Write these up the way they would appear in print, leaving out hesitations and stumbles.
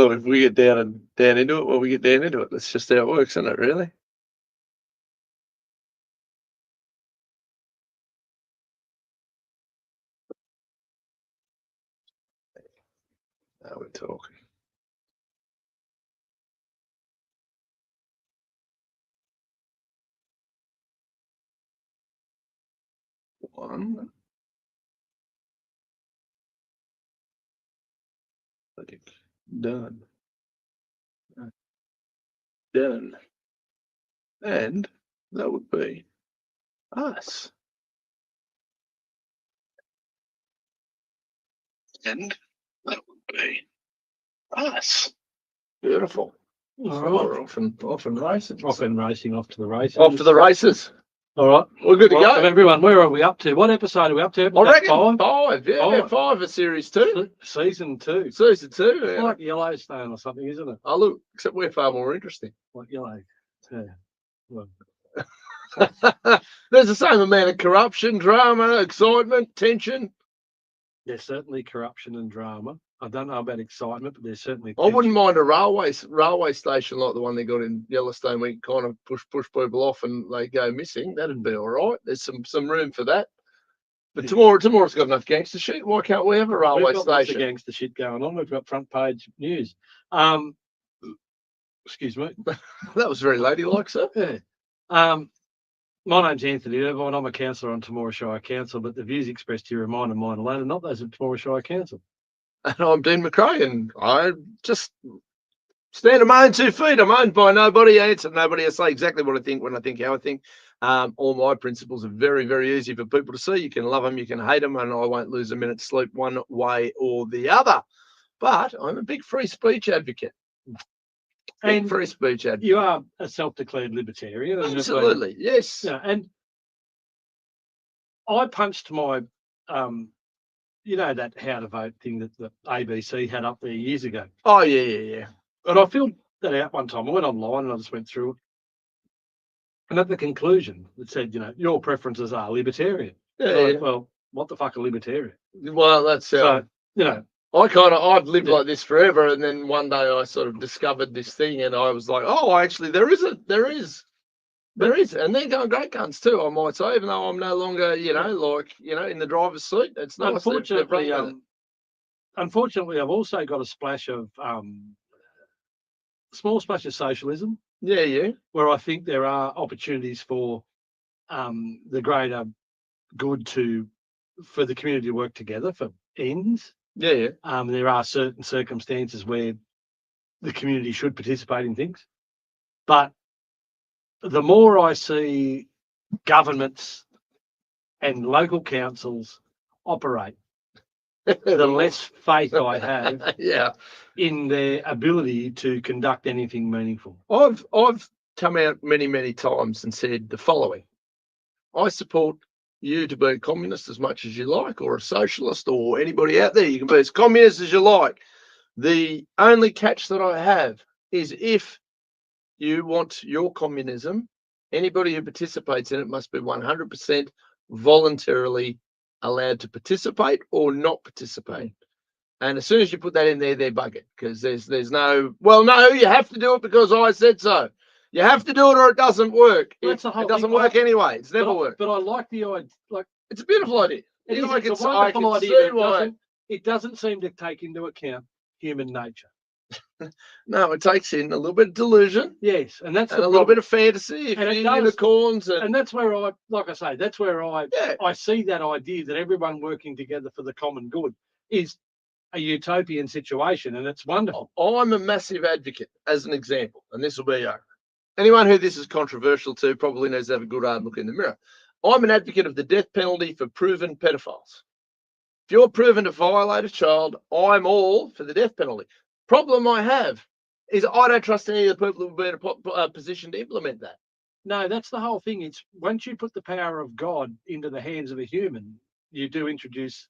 Well, if we get down into it, well, we get down into it. That's just how it works, isn't it, really? Now we're talking. One. Click. Done. Done. And that would be us. And that would be us. Beautiful. All So right. we're off and racing. Off and racing, off to the races. Off to the races. All right. We're good to Welcome, go. everyone. Where are we up to? What episode are we up to? I reckon five? five. Yeah, five of series 2. Season 2. Season 2. It's Yeah. like Yellowstone or something, isn't it? Oh, look, except we're far more interesting. Like Yellow. Yeah. Well, There's the same amount of corruption, drama, excitement, tension. there's certainly corruption and drama. I don't know about excitement, but there's certainly. I wouldn't mind a railway station like the one they got in Yellowstone, where you kind of push people off and they go missing. That'd be all right. There's some room for that. But tomorrow's got enough gangster shit. Why can't we have a railway We've got lots of station? gangster shit going on. We've got front page news. Excuse me. That was very ladylike, sir. Yeah. My name's Anthony Irvine. I'm a councillor on Temora Shire Council, but the views expressed here are mine and mine alone, and not those of Temora Shire Council. And I'm Dean McRae, and I just stand on my own 2 feet. I'm owned by nobody. I answer nobody. I say exactly what I think when I think how I think. All my principles are very, very easy for people to see. You can love them, you can hate them, and I won't lose a minute's sleep one way or the other. But I'm a big free speech advocate. And free speech advocate. You are a self-declared libertarian. Absolutely, yes. Yeah, and I punched my, that how to vote thing that the ABC had up there years ago. Oh, yeah. And I filled that out one time. I went online and I just went through it. And at the conclusion, it said, your preferences are libertarian. Yeah. Well, what the fuck a libertarian? Well, that's so, I've lived like this forever, and then one day I sort of discovered this thing, and I was like, oh, actually, there is, and they're going great guns too, I might say, even though I'm no longer, in the driver's seat. It's nice. Unfortunately, I've also got a small splash of socialism. Yeah. Where I think there are opportunities for the greater good for the community to work together for ends. Yeah. There are certain circumstances where the community should participate in things. But the more I see governments and local councils operate, the less faith I have in their ability to conduct anything meaningful. I've come out many times and said the following: I support you to be a communist as much as you like, or a socialist, or anybody out there. You can be as communist as you like. The only catch that I have is if you want your communism, anybody who participates in it must be 100% voluntarily allowed to participate or not participate. And as soon as you put that in there, they're buggered, because there's no, you have to do it because I said so. You have to do it or it doesn't work. It doesn't work anyway. It's never worked. But I like the idea. It's a beautiful idea. It's a wonderful idea. It doesn't seem to take into account human nature. No, it takes in a little bit of delusion. Yes, and that's a little bit of fantasy, unicorns, and that's where I see that idea that everyone working together for the common good is a utopian situation, and it's wonderful. I'm a massive advocate, as an example, and this will be anyone who this is controversial to probably needs to have a good hard look in the mirror. I'm an advocate of the death penalty for proven pedophiles. If you're proven to violate a child, I'm all for the death penalty. Problem I have is I don't trust any of the people who will be in a position to implement that. No, that's the whole thing. It's once you put the power of God into the hands of a human, you do introduce.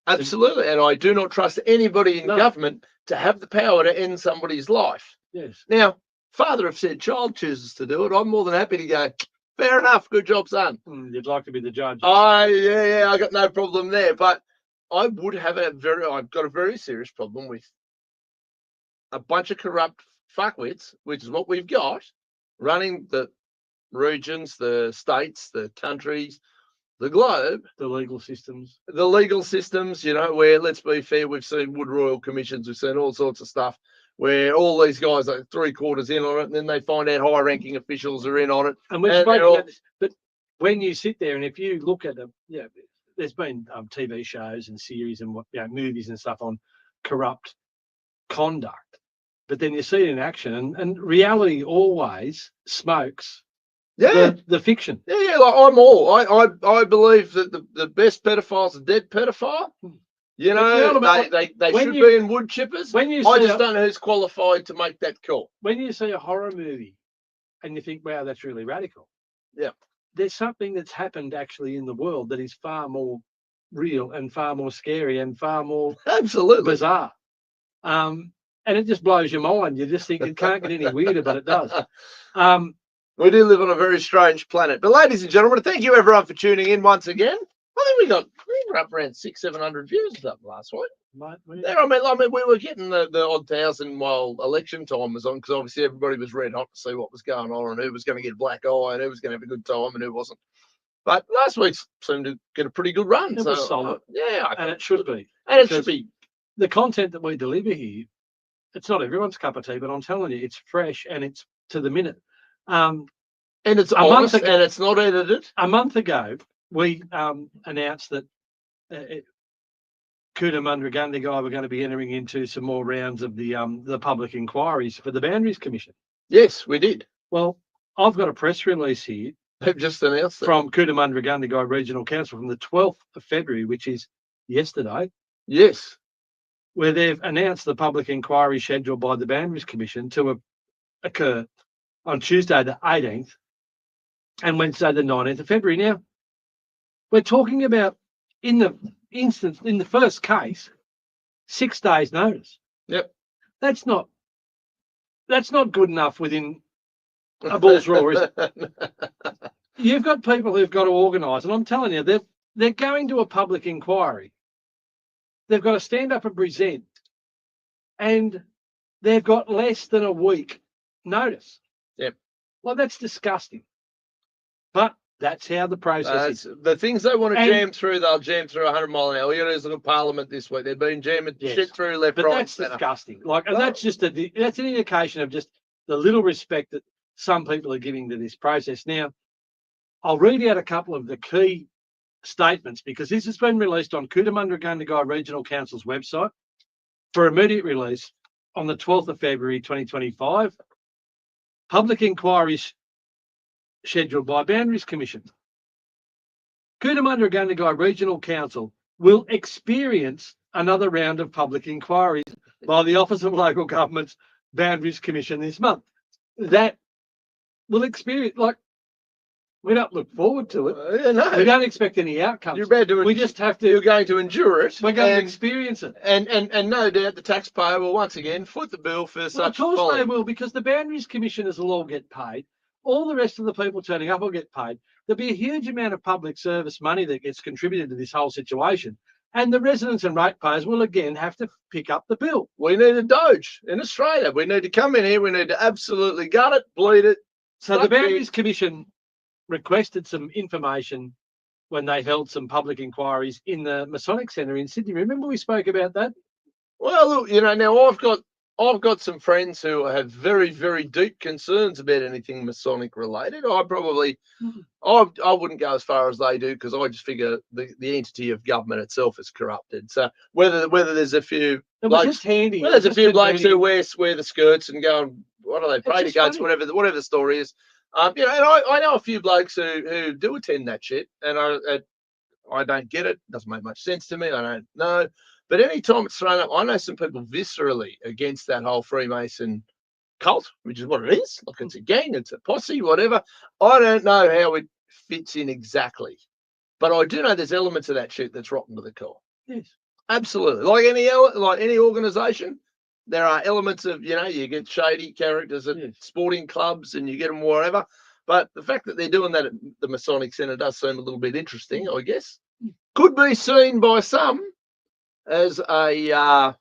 Absolutely, and I do not trust anybody in government to have the power to end somebody's life. Yes. Now, father of said child chooses to do it. I'm more than happy to go, fair enough, good job, son. You'd like to be the judge. I got no problem there. But I've got a very serious problem with a bunch of corrupt fuckwits, which is what we've got, running the regions, the states, the countries, the globe, the legal systems. You know, where, let's be fair, we've seen Wood Royal commissions, we've seen all sorts of stuff where all these guys are 3/4 in on it, and then they find out high-ranking officials are in on it. And we've spoken about this, but when you sit there and if you look at them, yeah, there's been TV shows and series and movies and stuff on corrupt conduct, but then you see it in action, and reality always smokes the fiction. Yeah, like I'm all. I believe that the best pedophile's a dead pedophile. You know, they should be in wood chippers. I just don't know who's qualified to make that call. When you see a horror movie and you think, wow, that's really radical. Yeah. There's something that's happened actually in the world that is far more real and far more scary and far more absolutely bizarre. And it just blows your mind. You just think it can't get any weirder, but it does. We do live on a very strange planet. But ladies and gentlemen, thank you everyone for tuning in once again. I think we were up around 600-700 views last week. I mean, we were getting the odd 1,000 while election time was on, because obviously everybody was red hot to see what was going on and who was going to get a black eye and who was going to have a good time and who wasn't. But last week seemed to get a pretty good run. It was solid. And it should be. And it should be. The content that we deliver here, it's not everyone's cup of tea, but I'm telling you, it's fresh and it's to the minute. And it's honest and it's not edited. A month ago, we announced that Cootamundra Guy were going to be entering into some more rounds of the public inquiries for the Boundaries Commission. Yes, we did. Well, I've got a press release here. They've just announced it. From Cootamundra Guy Regional Council from the 12th of February, which is yesterday. Yes. Where they've announced the public inquiry scheduled by the Boundaries Commission to occur on Tuesday the 18th and Wednesday the 19th of February. Now, we're talking about, in the first case, 6 days notice. Yep. That's not good enough within a bull's roar, is it? You've got people who've got to organise, and I'm telling you, they're going to a public inquiry. They've got to stand up and present, and they've got less than a week notice. Yep. Well, that's disgusting. But that's how the process is. The things they want to jam through, they'll jam through 100 mile an hour. You know, there's a Parliament this week. They've been jamming shit through left, right, that's disgusting. And that's just that's an indication of just the little respect that some people are giving to this process. Now, I'll read out a couple of the key statements, because this has been released on Cootamundra Guy Regional Council's website for immediate release on the 12th of February 2025. Public inquiries scheduled by Boundaries Commission. Cootamundra Guy Regional Council will experience another round of public inquiries by the Office of Local Government's Boundaries Commission this month. That will experience, we don't look forward to it. No. We don't expect any outcomes. We just have to. You're going to endure it. We're going to experience it. And no doubt the taxpayer will once again foot the bill for such folly. Of course they will, because the Boundaries Commissioners will all get paid. All the rest of the people turning up will get paid. There'll be a huge amount of public service money that gets contributed to this whole situation. And the residents and ratepayers will again have to pick up the bill. We need a Doge in Australia. We need to come in here. We need to absolutely gut it, bleed it. So the Boundaries Commission requested some information when they held some public inquiries in the Masonic Centre in Sydney. Remember we spoke about that? Well, look, you know, now I've got some friends who have very, very deep concerns about anything Masonic related. I wouldn't go as far as they do, because I just figure the entity of government itself is corrupted. So whether there's a few blokes, there's a few blokes who wear the skirts and go, what do they pray to goats, whatever the story is. You know, and I know a few blokes who do attend that shit, and I don't get it. Doesn't make much sense to me. I don't know. But any time it's thrown up, I know some people viscerally against that whole Freemason cult, which is what it is. Like, it's a gang, it's a posse, whatever. I don't know how it fits in exactly, but I do know there's elements of that shit that's rotten to the core. Yes, absolutely. Like any organisation, there are elements of, you know, you get shady characters at sporting clubs and you get them wherever. But the fact that they're doing that at the Masonic Centre does seem a little bit interesting, I guess. Could be seen by some as a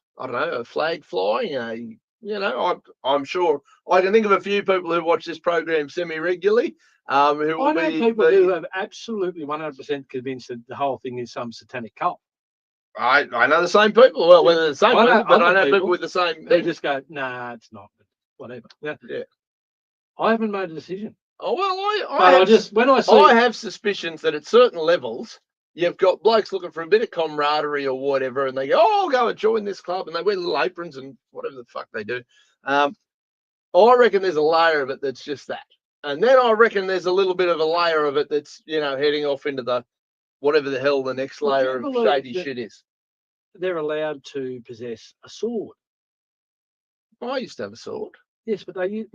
flag flying, You know, I'm sure I can think of a few people who watch this program semi-regularly. Who I will know be, people who have absolutely 100% convinced that the whole thing is some satanic cult. I know the same people. Well, whether they're the same people, but I know people with the same. They just go, nah, it's not. But whatever. Yeah. I haven't made a decision. Oh well, I have suspicions that at certain levels you've got blokes looking for a bit of camaraderie or whatever, and they go, "Oh, I'll go and join this club," and they wear little aprons and whatever the fuck they do. I reckon there's a layer of it that's just that, and then I reckon there's a little bit of a layer of it that's heading off into the whatever the hell the next layer of shady shit is. They're allowed to possess a sword. I used to have a sword. Yes, but you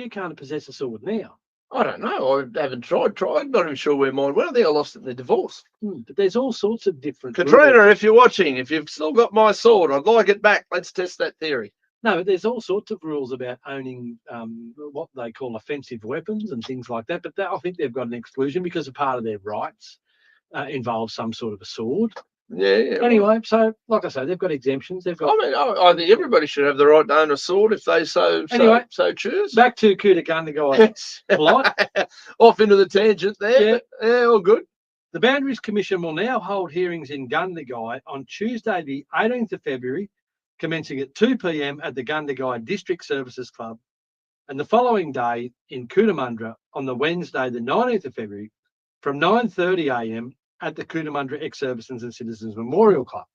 can't possess a sword now. I don't know. I haven't tried. Not even sure where mine went. I think I lost it in the divorce. But there's all sorts of different Katrina, rules. if you're watching, if you've still got my sword, I'd like it back. Let's test that theory. No, but there's all sorts of rules about owning what they call offensive weapons and things like that. But I think they've got an exclusion because a part of their rights involves some sort of a sword. Yeah. Anyway, so like I say, they've got exemptions. They've got. I think everybody should have the right to own a sword if they so choose. Back to Cootagundagai. Off into the tangent there. Yeah, all good. The Boundaries Commission will now hold hearings in Gundagai on Tuesday, the 18th of February, commencing at 2 p.m. at the Gundagai District Services Club, and the following day in Cootamundra on the Wednesday, the 19th of February, from 9:30 a.m. at the Cootamundra Ex-Servicemen and Citizens Memorial Club.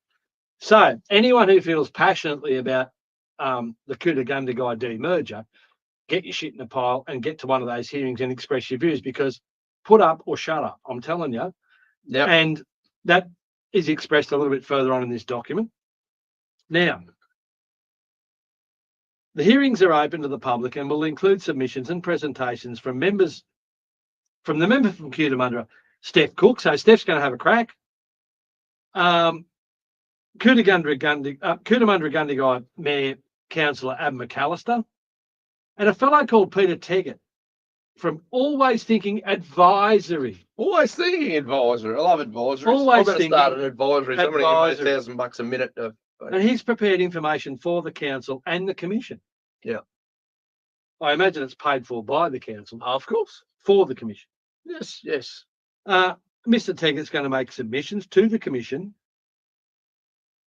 So anyone who feels passionately about the Cootagundagai demerger, get your shit in a pile and get to one of those hearings and express your views, because put up or shut up, I'm telling you. Yeah. And that is expressed a little bit further on in this document. Now, the hearings are open to the public and will include submissions and presentations from the member from Cootamundra, Steph Cook. So Steph's going to have a crack. Cootamundra Gundagai Mayor Councillor Ab McAllister, and a fellow called Peter Teggett from Always Thinking Advisory. Always Thinking Advisory. I love advisories. Always I'm going to start an advisory. Somebody give me $1,000 a minute. And he's prepared information for the council and the commission. Yeah. I imagine it's paid for by the council. Of course. For the commission. Yes, yes. Mr. Teggett's going to make submissions to the commission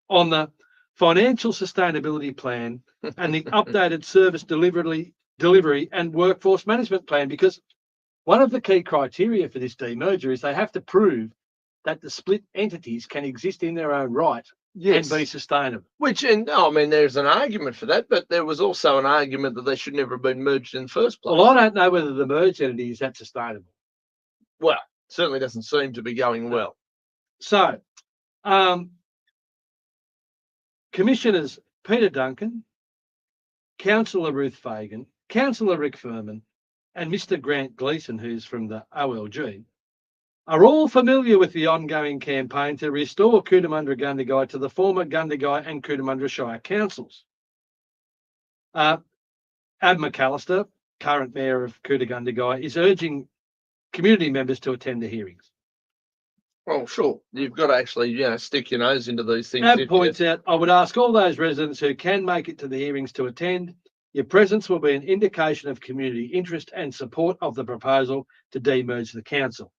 on the financial sustainability plan and the updated service delivery and workforce management plan, because one of the key criteria for this demerger is they have to prove that the split entities can exist in their own right and be sustainable. There's an argument for that, but there was also an argument that they should never have been merged in the first place. Well, I don't know whether the merged entity is that sustainable. Well, certainly doesn't seem to be going well. So, Commissioners Peter Duncan, Councillor Ruth Fagan, Councillor Rick Furman, and Mr. Grant Gleeson, who's from the OLG, are all familiar with the ongoing campaign to restore Cootamundra Gundagai to the former Gundagai and Cootamundra Shire councils. Ab McAllister, current Mayor of Cootagundagai, is urging community members to attend the hearings. Well, sure. You've got to actually, stick your nose into these things. Ab points out, I would ask all those residents who can make it to the hearings to attend. Your presence will be an indication of community interest and support of the proposal to demerge the council.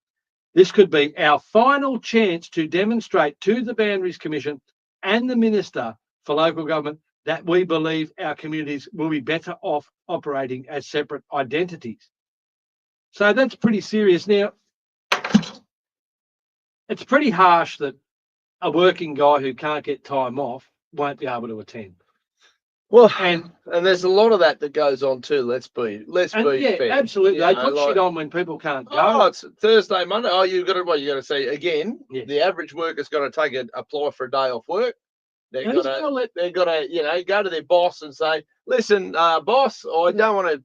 This could be our final chance to demonstrate to the Boundaries Commission and the Minister for Local Government that we believe our communities will be better off operating as separate identities. So that's pretty serious. Now, it's pretty harsh that a working guy who can't get time off won't be able to attend. Well, and there's a lot of that goes on too. Let's be fair. Absolutely. They put shit on when people can't go. Oh, it's Thursday, Monday. Oh, you got to say again. Yeah. The average worker's got to apply for a day off work. They've got to go to their boss and say, "Listen, boss, I don't want to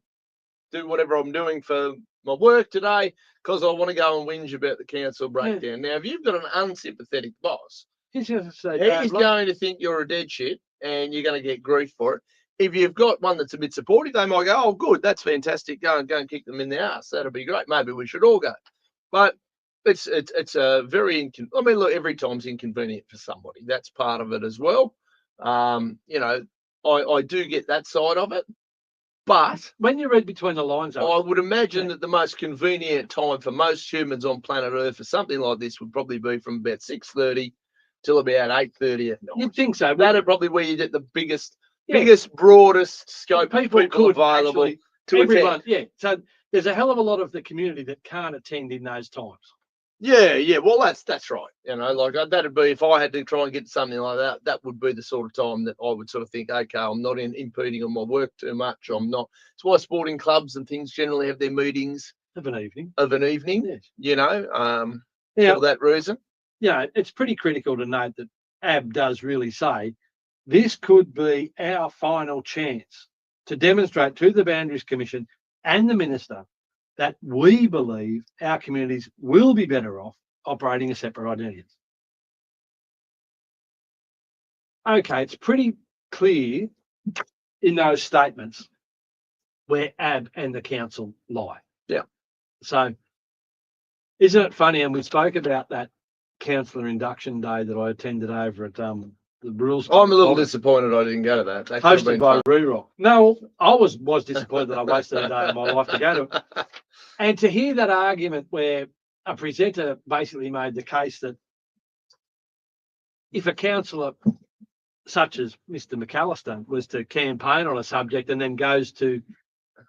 do whatever I'm doing for my work today because I want to go and whinge about the council breakdown." Now, if you've got an unsympathetic boss, he's going to think you're a dead shit and you're going to get grief for it. If you've got one that's a bit supportive, they might go, "Oh, good, that's fantastic. Go and kick them in the ass. That'll be great. Maybe we should all go." But it's a very look, every time's inconvenient for somebody. That's part of it as well. I I do get that side of it. But when you read between the lines, though, I would imagine that the most convenient time for most humans on planet Earth for something like this would probably be from about 6:30 till about 8:30 at night. you'd think so. That'd probably where you get the biggest, broadest scope of people could available actually, to everyone. attend. Yeah, so there's a hell of a lot of the community that can't attend in those times. Yeah. Well, that's right. Like that'd be if I had to try and get something like that. That would be the sort of time that I would sort of think, okay, I'm not impeding on my work too much. I'm not. It's why sporting clubs and things generally have their meetings Of an evening. Yes. For that reason. Yeah, it's pretty critical to note that AB does really say this could be our final chance to demonstrate to the Boundaries Commission and the Minister that we believe our communities will be better off operating as separate identities. Okay, it's pretty clear in those statements where AB and the council lie. Yeah. So isn't it funny? And we spoke about that councillor induction day that I attended over at the Rules. I'm a little disappointed I didn't go to that. That hosted by Rerock. No, I was disappointed that I wasted a day of my life to go to it. And to hear that argument where a presenter basically made the case that if a councillor such as Mr. McAllister was to campaign on a subject and then goes to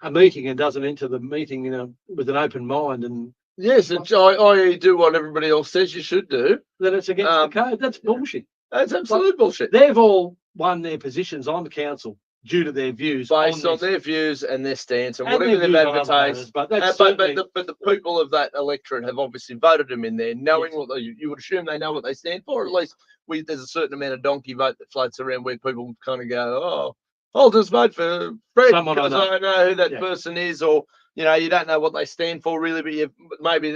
a meeting and doesn't enter the meeting with an open mind and yes, I do what everybody else says you should do, then it's against the code. That's bullshit. That's absolute bullshit. They've all won their positions on the council due to their views, based on their views and their stance and whatever they've advertised. But the people of that electorate have obviously voted them in there, knowing what you would assume they know what they stand for. At least there's a certain amount of donkey vote that floats around where people kind of go, "Oh, I'll just vote for Fred because I know who that person is," or you don't know what they stand for really, but maybe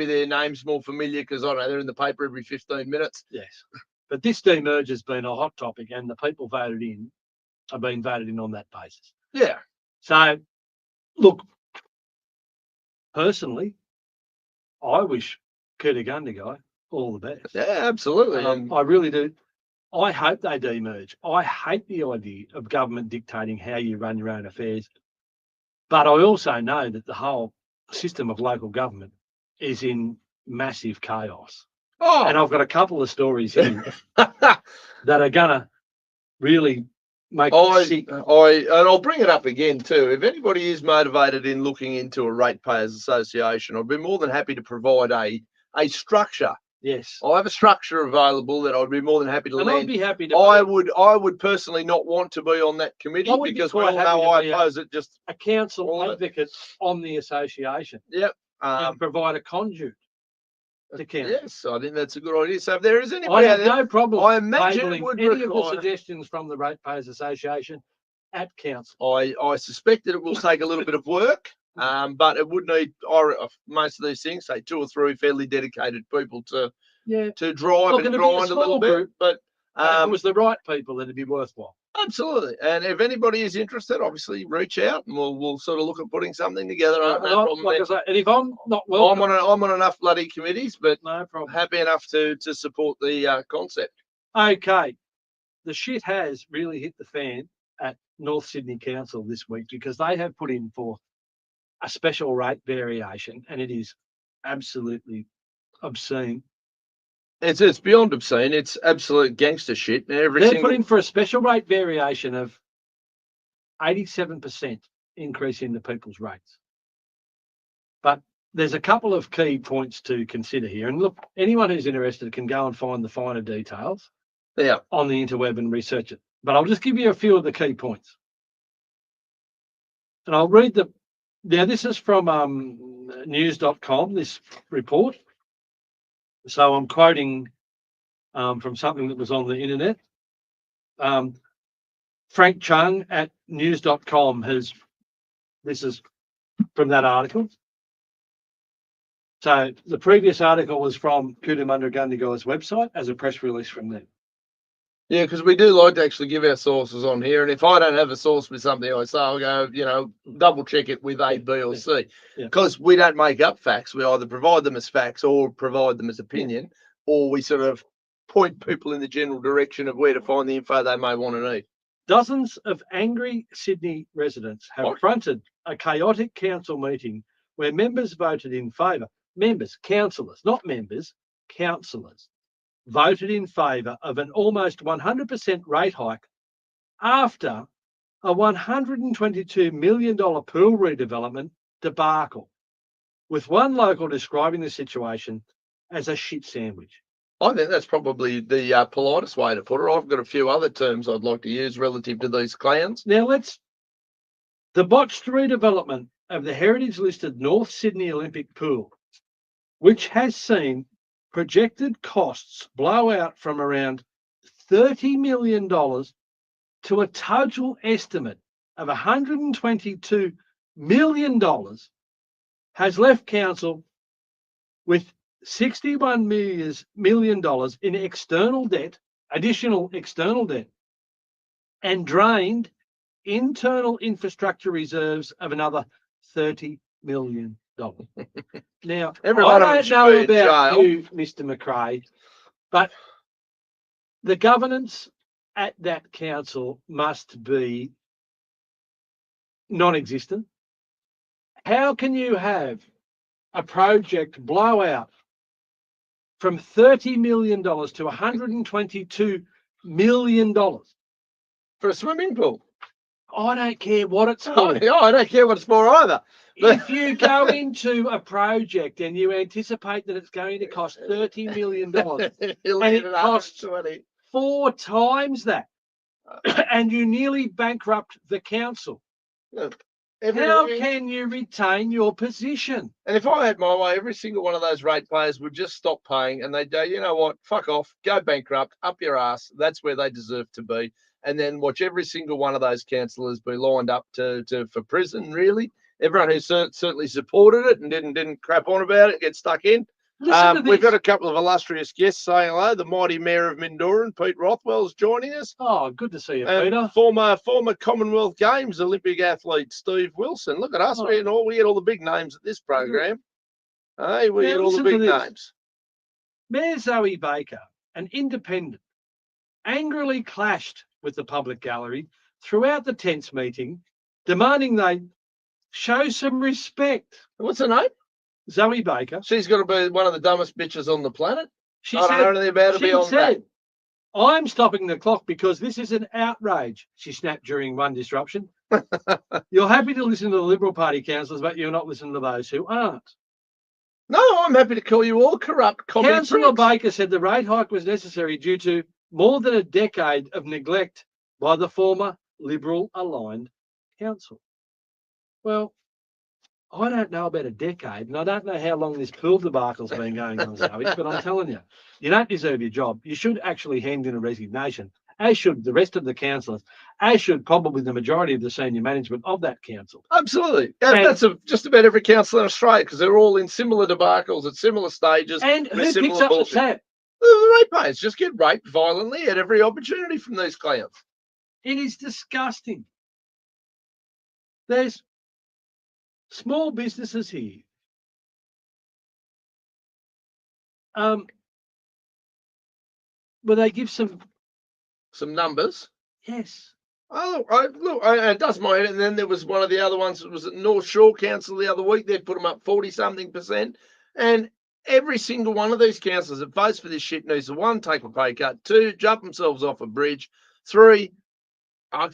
their name's more familiar because I don't know they're in the paper every 15 minutes. Yes, but this demerge has been a hot topic, and the people voted in have been voted in on that basis. Yeah. So, look, personally, I wish Kuta Gundagai all the best. Yeah, absolutely. I really do. I hope they demerge. I hate the idea of government dictating how you run your own affairs. But I also know that the whole system of local government is in massive chaos. Oh. And I've got a couple of stories here that are going to really make me sick. And I'll bring it up again too. If anybody is motivated in looking into a ratepayers association, I'd be more than happy to provide a structure. Yes, I have a structure available that I'd be more than happy to and lend. I'd be happy to. I would personally not want to be on that committee because we all know I oppose it. Just a council advocate on the association. Yep. And provide a conduit to council. Yes, I think that's a good idea. So if there is anybody, I have no problem. I imagine it would any of the suggestions from the Ratepayers Association at council. I suspect that it will take a little bit of work. But it would need most of these things, say 2 or 3 fairly dedicated people to drive and grind a little bit. But if it was the right people, then it'd be worthwhile. Absolutely. And if anybody is interested, obviously reach out and we'll sort of look at putting something together. No problem. And if I'm not welcome, I'm on enough bloody committees, but no problem. Happy enough to support the concept. Okay. The shit has really hit the fan at North Sydney Council this week because they have put in for a special rate variation, and it is absolutely obscene. It's beyond obscene. It's absolute gangster shit. They're put in for a special rate variation of 87% increase in the people's rates. But there's a couple of key points to consider here. And look, anyone who's interested can go and find the finer details on the interweb and research it. But I'll just give you a few of the key points. And I'll read this is from news.com, this report. So I'm quoting from something that was on the internet. Frank Chung at news.com this is from that article. So the previous article was from Kuta Gundagai's website as a press release from them. Yeah, because we do like to actually give our sources on here. And if I don't have a source with something I say, I'll go, double check it with A, B or C. Because we don't make up facts. We either provide them as facts or provide them as opinion, or we sort of point people in the general direction of where to find the info they may want to need. Dozens of angry Sydney residents have What? fronted a chaotic council meeting where members voted in favour. Members, councillors, not members, councillors, voted in favour of an almost 100% rate hike after a $122 million pool redevelopment debacle, with one local describing the situation as a shit sandwich. I think that's probably the politest way to put it. I've got a few other terms I'd like to use relative to these clowns. Now the botched redevelopment of the heritage-listed North Sydney Olympic Pool, which has seen projected costs blow out from around $30 million to a total estimate of $122 million, has left council with $61 million in external debt, additional external debt, and drained internal infrastructure reserves of another $30 million. Now, Everyone I don't know about you, Mr. McRae, but the governance at that council must be non-existent. How can you have a project blow out from $30 million to $122 million for a swimming pool? I don't care what it's for. I don't care what it's for either. If you go into a project and you anticipate that it's going to cost $30 million and it costs 4 times that, and you nearly bankrupt the council, how can you retain your position? And if I had my way, every single one of those ratepayers would just stop paying and they'd go, you know what, fuck off, go bankrupt, up your ass. That's where they deserve to be. And then watch every single one of those councillors be lined up for prison, really. Everyone who certainly supported it and didn't crap on about it get stuck in. We've got a couple of illustrious guests saying hello. The mighty Mayor of Mindooran, Pete Rothwell's joining us. Oh, good to see you, Peter. Former Commonwealth Games Olympic athlete Steve Wilson. Look at us. We get all the big names at this program. Hey, we get all the big names. Mayor Zoe Baker, an independent, angrily clashed with the public gallery throughout the tense meeting, demanding they show some respect. What's her name? Zoe Baker. She's got to be one of the dumbest bitches on the planet. She I don't know anything about her beyond that. I'm stopping the clock because this is an outrage, she snapped during one disruption. You're happy to listen to the Liberal Party councillors, but you're not listening to those who aren't. No, I'm happy to call you all corrupt. Councillor Baker said the rate hike was necessary due to more than a decade of neglect by the former Liberal-aligned council. Well, I don't know about a decade, and I don't know how long this pool debacle's been going on, Zoe, but I'm telling you, you don't deserve your job. You should actually hand in a resignation, as should the rest of the councillors, as should probably the majority of the senior management of that council. Absolutely. That's just about every council in Australia, because they're all in similar debacles at similar stages. And who picks up the tab? The ratepayers just get raped violently at every opportunity from these clowns. It is disgusting. There's small businesses here. Will they give some numbers? Yes. Oh, it does my head. And then there was one of the other ones that was at North Shore Council the other week. They'd put them up 40-something%. And every single one of these councillors that votes for this shit needs to, 1, take a pay cut, 2, jump themselves off a bridge, 3, I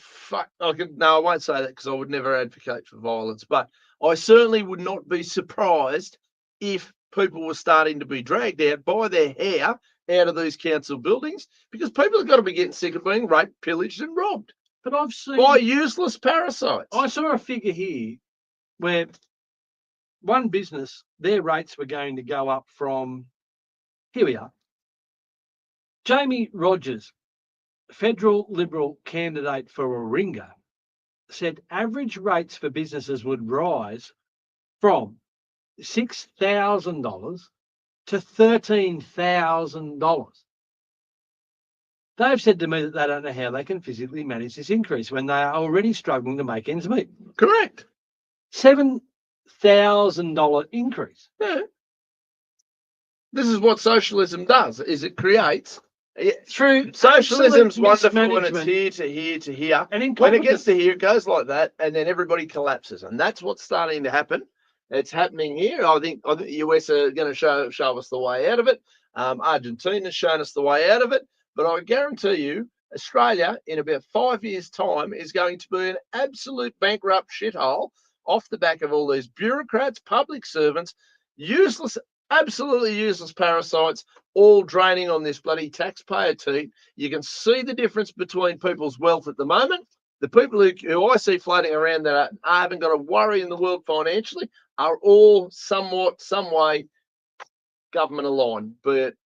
won't say that because I would never advocate for violence, but I certainly would not be surprised if people were starting to be dragged out by their hair out of these council buildings, because people have got to be getting sick of being raped, pillaged and robbed. But I've seen by useless parasites. I saw a figure here where one business, their rates were going to go up from, here we are, Jamie Rogers, federal Liberal candidate for Warringah, said average rates for businesses would rise from $6,000 to $13,000. They've said to me that they don't know how they can physically manage this increase when they are already struggling to make ends meet. Correct. $7,000 increase. Yeah. This is what socialism does, is it creates through Socialism's absolute wonderful when it's mismanagement here to here to here. and When it gets incompetence. to here, it goes like that, and then everybody collapses, and that's what's starting to happen. It's happening here. I think the US are going to show us the way out of it. Argentina's shown us the way out of it, but I guarantee you, Australia in about 5 years' time is going to be an absolute bankrupt shithole off the back of all these bureaucrats, public servants, useless, absolutely useless parasites, all draining on this bloody taxpayer teat. You can see the difference between people's wealth at the moment. The people who I see floating around that haven't got a worry in the world financially are all somewhat, some way government aligned, be it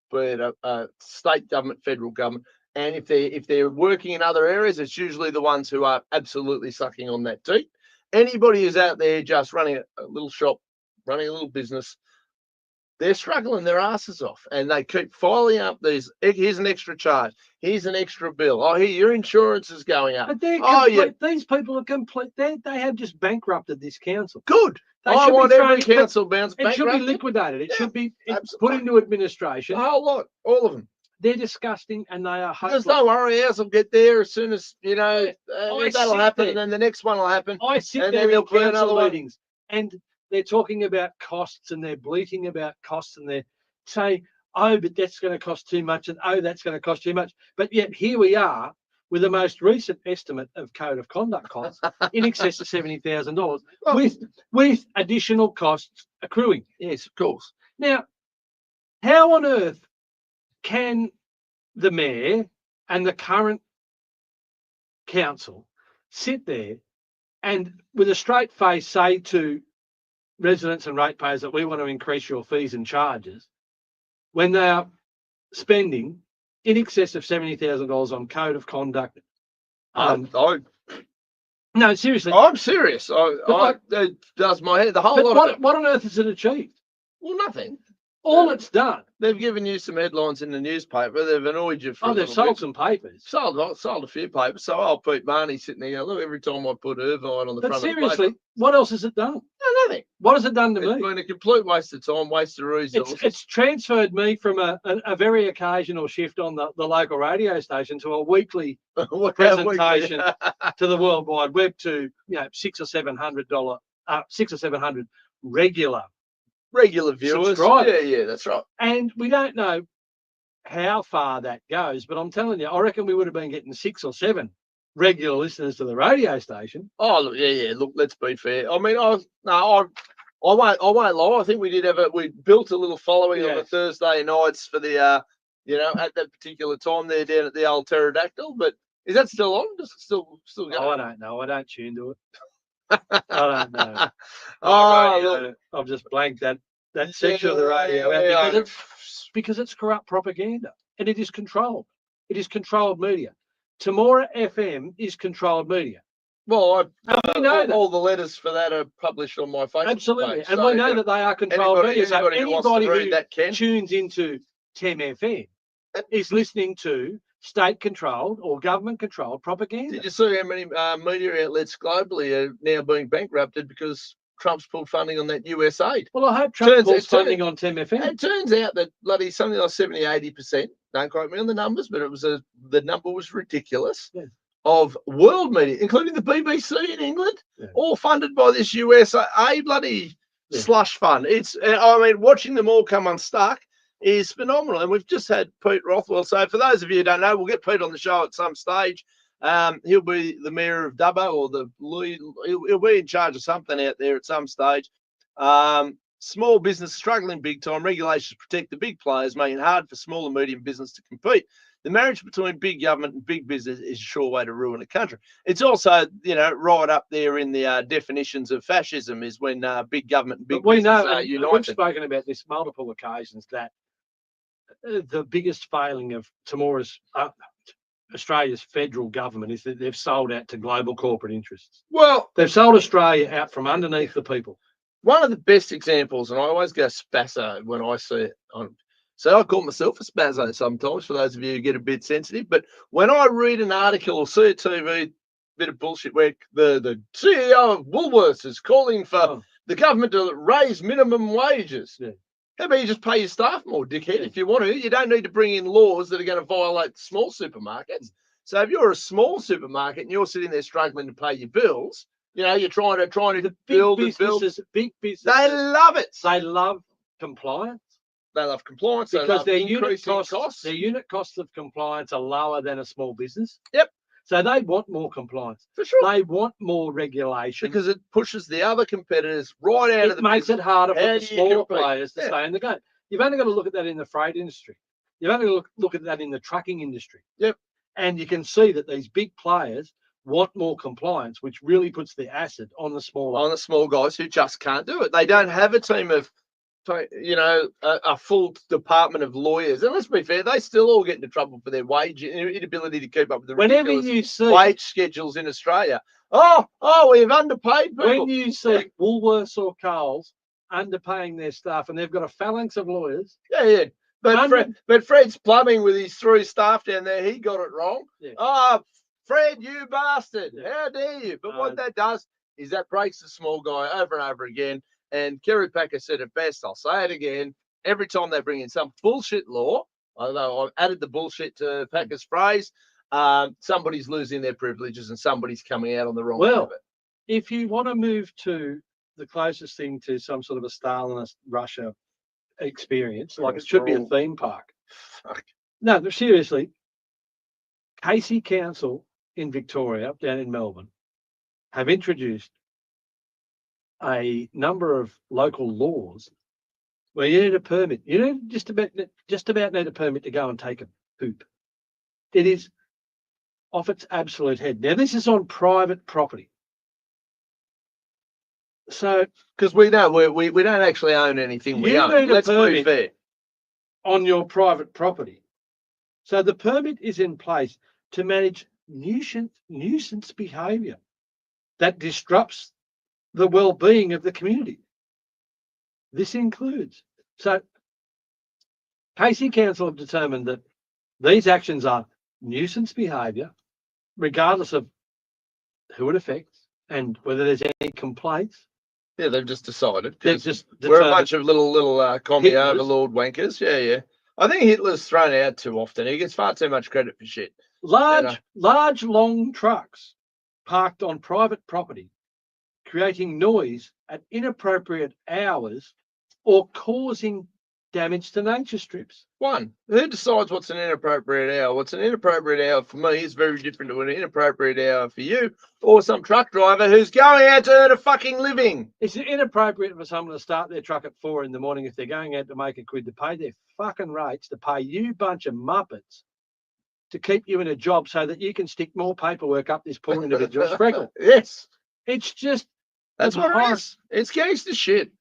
a state government, federal government. And if they're working in other areas, it's usually the ones who are absolutely sucking on that teat. Anybody who's out there just running a little shop, running a little business, they're struggling their asses off, and they keep filing up these. Here's an extra charge. Here's an extra bill. Oh, here your insurance is going up. But they're Oh, yeah, these people are complete. They have just bankrupted this council. good. They I should want be every thrown- council bounce It should be bankrupted. liquidated. It Yeah, should be put absolutely. into administration. The whole lot, all of them. They're disgusting, and they are hopeless. Because don't worry, ours will get there as soon as I that'll sit happen, there. and then the next one will happen. I sit And there then in there'll be council another one. meetings, and they're talking about costs, and they're bleating about costs, and they say, "Oh, but that's going to cost too much," and "Oh, that's going to cost too much." But yet here we are with the most recent estimate of code of conduct costs in excess of $70,000, Well, with additional costs accruing. yes, of course. Now, how on earth can the mayor and the current council sit there and with a straight face say to residents and ratepayers that we want to increase your fees and charges when they are spending in excess of $70,000 on code of conduct? No, seriously. I'm serious. It does my head. The whole But lot of it. what on earth has it achieved? Well, nothing. All it's done. They've given you some headlines in the newspaper. They've annoyed you for a They've little sold bit. some papers. Sold a few papers. So old Pete Marnie sitting there going, look, every time I put Irvine on the But front of the seriously, paper. what else has it done? No, nothing. What has it done to It's me? been a complete waste of time, waste of resources. It's transferred me from a very occasional shift on the local radio station to a weekly presentation to the World Wide Web to $600 or $700 regular viewers. subscribers. Yeah, that's right. And we don't know how far that goes, but I'm telling you, I reckon we would have been getting 6 or 7 regular listeners to the radio station. Oh, look, yeah. Look, let's be fair. I mean, I won't lie. I think we built a little following on the Thursday nights for the at that particular time there down at the old Pterodactyl. But is that still on? Does it still go? Oh, I don't know. I don't tune to it. I don't know. Look, I've just blanked that section of the radio out because it's corrupt propaganda, and it is controlled. It is controlled media. Tamora FM is controlled media. Well, we know that. All the letters for that are published on my Facebook Absolutely, page, and we know that they are controlled media. So anybody who tunes into TEM FM is listening to state-controlled or government-controlled propaganda. Did you see how many media outlets globally are now being bankrupted because Trump's pulled funding on that US aid? Well, I hope Trump pulls funding on TEM FM. It turns out that bloody something like 70-80%, don't quote me on the numbers, but the number was ridiculous, of world media, including the BBC in England, all funded by this USA bloody slush fund. Watching them all come unstuck is phenomenal. And we've just had Pete Rothwell. So for those of you who don't know, we'll get Pete on the show at some stage. He'll be the mayor of Dubbo, or he'll be in charge of something out there at some stage. Small business struggling big time. Regulations protect the big players, making it hard for small and medium business to compete. The marriage between big government and big business is a sure way to ruin a country. It's also, right up there in the definitions of fascism is when big government and big business are united. We've spoken about this multiple occasions that the biggest failing of Australia's federal government is that they've sold out to global corporate interests. Well, they've sold Australia out from underneath the people. One of the best examples, and I always go spazzo when I see it. So I call myself a spazzo sometimes, for those of you who get a bit sensitive. But when I read an article or see a TV bit of bullshit where the CEO of Woolworths is calling for the government to raise minimum wages, How about you just pay your staff more, dickhead, Yeah. if you want to? You don't need to bring in laws that are going to violate small supermarkets. So if you're a small supermarket and you're sitting there struggling to pay your bills, you're trying to The big build. businesses, They love it. they love compliance They love compliance. They because love their unit increasing costs, their unit costs of compliance are lower than a small business. Yep. So they want more compliance. For sure. They want more regulation Because it pushes the other competitors right out of the It makes business. it harder for How the do you smaller compete? players to stay in the game. You've only got to look at that in the freight industry. You've only got to look at that in the trucking industry. Yep. And you can see that these big players want more compliance, which really puts the acid on the small guys who just can't do it. They don't have a team of, a full department of lawyers. And let's be fair, they still all get into trouble for their wage inability to keep up with the Whenever ridiculous you see wage schedules in Australia. We've underpaid people. When you see Woolworths or Coles underpaying their staff and they've got a phalanx of lawyers. Yeah. But Fred's plumbing with his 3 staff down there, he got it wrong. Yeah. Fred, you bastard. Yeah. How dare you? But what that does is that breaks the small guy over and over again. And Kerry Packer said it best. I'll say it again. Every time they bring in some bullshit law, although I've added the bullshit to Packer's phrase, somebody's losing their privileges and somebody's coming out on the wrong end of it. If you want to move to the closest thing to some sort of a Stalinist Russia experience, like it should be a theme park. Fuck. No, but seriously, Casey Council in Victoria, down in Melbourne, have introduced a number of local laws where you need a permit. You don't just about need a permit to go and take a poop. It is off its absolute head. Now, this is on private property. So, because we know we don't actually own anything we own. Let's be fair. On your private property. So the permit is in place to manage nuisance behaviour that disrupts the well-being of the community. This includes. So Casey Council have determined that these actions are nuisance behaviour, regardless of who it affects and whether there's any complaints. Yeah, they've just decided. We're a bunch of little commie overlord wankers. Yeah. I think Hitler's thrown out too often. He gets far too much credit for shit. Large, long trucks parked on private property, creating noise at inappropriate hours or causing damage to nature strips. Who decides what's an inappropriate hour? What's an inappropriate hour for me is very different to an inappropriate hour for you or some truck driver who's going out to earn a fucking living. It's inappropriate for someone to start their truck at 4 a.m. if they're going out to make a quid, to pay their fucking rates, to pay you bunch of muppets to keep you in a job so that you can stick more paperwork up this poor individual's freckle. Yes. It's just... That's what it is. It's gangster shit.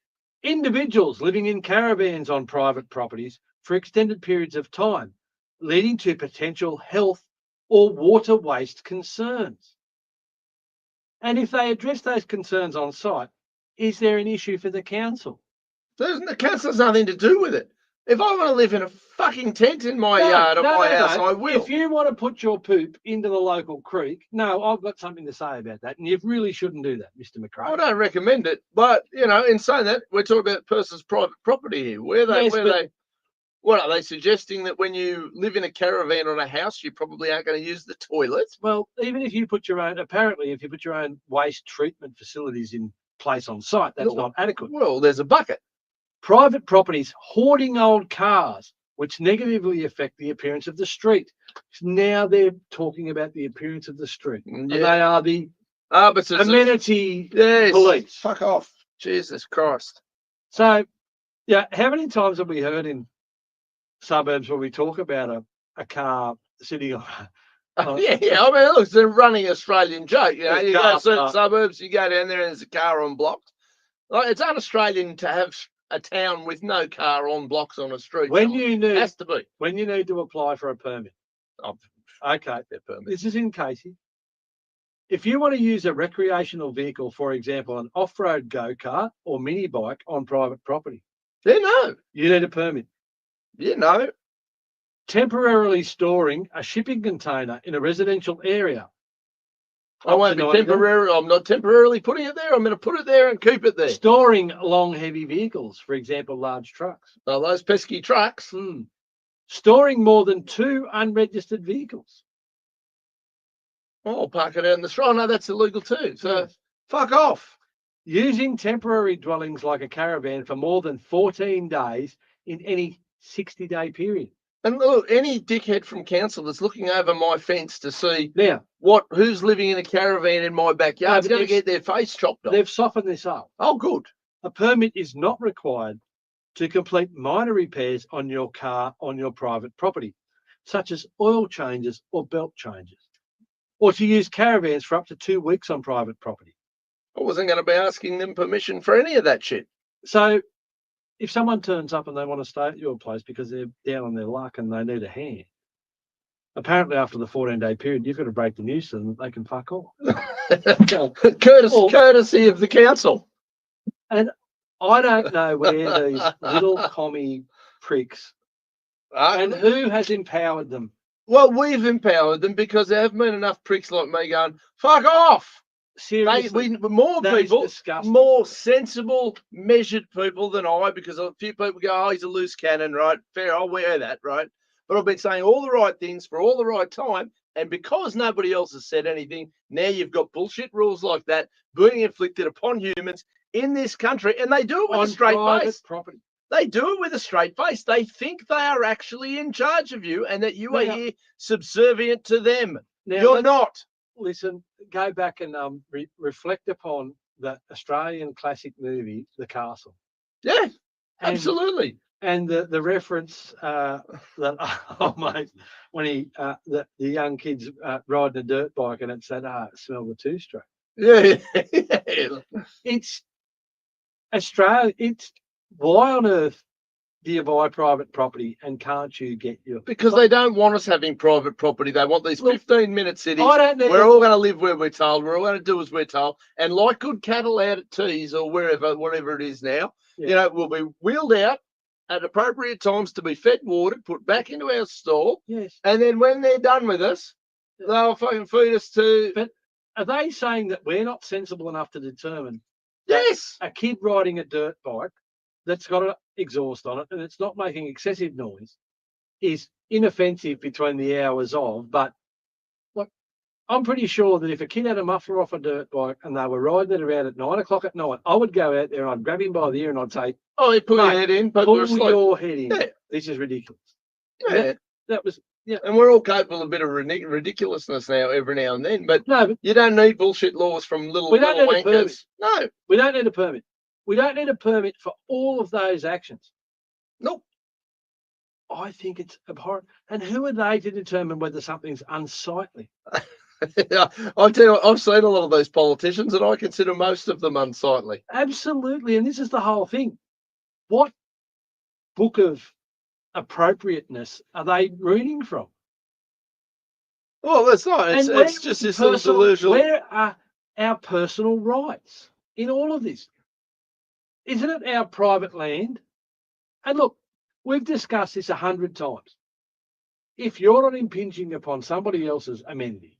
Individuals living in caravans on private properties for extended periods of time, leading to potential health or water waste concerns. And if they address those concerns on site, is there an issue for the council? The council has nothing to do with it. If I want to live in a fucking tent in my yard or my house, I will. If you want to put your poop into the local creek, I've got something to say about that. And you really shouldn't do that, Mr. McRae. I don't recommend it. But, in saying that, we're talking about a person's private property here. What are they suggesting, that when you live in a caravan or a house, you probably aren't going to use the toilet? Well, even if you put your own waste treatment facilities in place on site, that's not adequate. Well, there's a bucket. Private properties hoarding old cars, which negatively affect the appearance of the street. Now they're talking about the appearance of the street. Yeah. And they are the amenity police. Fuck off. Jesus Christ. So, how many times have we heard in suburbs where we talk about a car sitting on... I mean, look, it's a running Australian joke. You go to certain suburbs, you go down there and there's a car on blocks. Like, it's un-Australian to have a town with no car on blocks on a street. It has to be. When you need to apply for a permit. Okay. This is in Casey. If you want to use a recreational vehicle, for example, an off-road go-kart or mini bike on private property. You need a permit. Temporarily storing a shipping container in a residential area. I won't be temporary. I'm not temporarily putting it there. I'm going to put it there and keep it there. Storing long, heavy vehicles, for example, large trucks. Oh, those pesky trucks. Storing more than 2 unregistered vehicles. Oh, I'll park it out in the street. Oh, no, that's illegal too. So fuck off. Using temporary dwellings like a caravan for more than 14 days in any 60-day period. And look, any dickhead from council that's looking over my fence to see now who's living in a caravan in my backyard is going to get their face chopped off. They've softened this up. Oh, good. A permit is not required to complete minor repairs on your car on your private property, such as oil changes or belt changes, or to use caravans for up to 2 weeks on private property. I wasn't going to be asking them permission for any of that shit. So if someone turns up and they want to stay at your place because they're down on their luck and they need a hand, apparently after the 14-day period, you've got to break the news to them that they can fuck off. Courtesy of the council. And I don't know where these little commie pricks and who has empowered them. Well, we've empowered them because there have been enough pricks like me going, fuck off. Seriously, more sensible, measured people than I, because a few people go, oh, he's a loose cannon, right? Fair, I'll wear that, right? But I've been saying all the right things for all the right time, and because nobody else has said anything, now you've got bullshit rules like that being inflicted upon humans in this country, and they do it with a straight face. Property. They do it with a straight face. They think they are actually in charge of you and that you are here subservient to them. Now, you're not. Listen, go back and reflect upon the Australian classic movie, The Castle. Yeah, absolutely. And the reference that mate, when the young kids riding a dirt bike and it said, smell the two-stroke. Yeah. It's Australia. It's why on earth do you buy private property and can't you get your... Because they don't want us having private property. They want these 15-minute cities. We're all going to live where we're told. We're all going to do as we're told. And like good cattle out at Tees or whatever it is now, we'll be wheeled out at appropriate times to be fed, watered, put back into our stall. Yes. And then when they're done with us, they'll fucking feed us to... But are they saying that we're not sensible enough to determine yes, a kid riding a dirt bike that's got an exhaust on it and it's not making excessive noise is inoffensive between the hours of, but look, I'm pretty sure that if a kid had a muffler off a dirt bike and they were riding it around at 9 o'clock at night, I would go out there and I'd grab him by the ear and I'd say, oh, you put your head in, but pull your head in. Yeah. This is ridiculous. Yeah. That was, yeah. And we're all capable of a bit of ridiculousness now, every now and then, but you don't need bullshit laws from little wankers. No. We don't need a permit. We don't need a permit for all of those actions. Nope. I think it's abhorrent. And who are they to determine whether something's unsightly? I'll tell you, I've seen a lot of those politicians and I consider most of them unsightly. Absolutely. And this is the whole thing. What book of appropriateness are they reading from? Well, that's not. It's just this little delusional. Where are our personal rights in all of this? Isn't it our private land? And look, we've discussed this 100 times. If you're not impinging upon somebody else's amenity,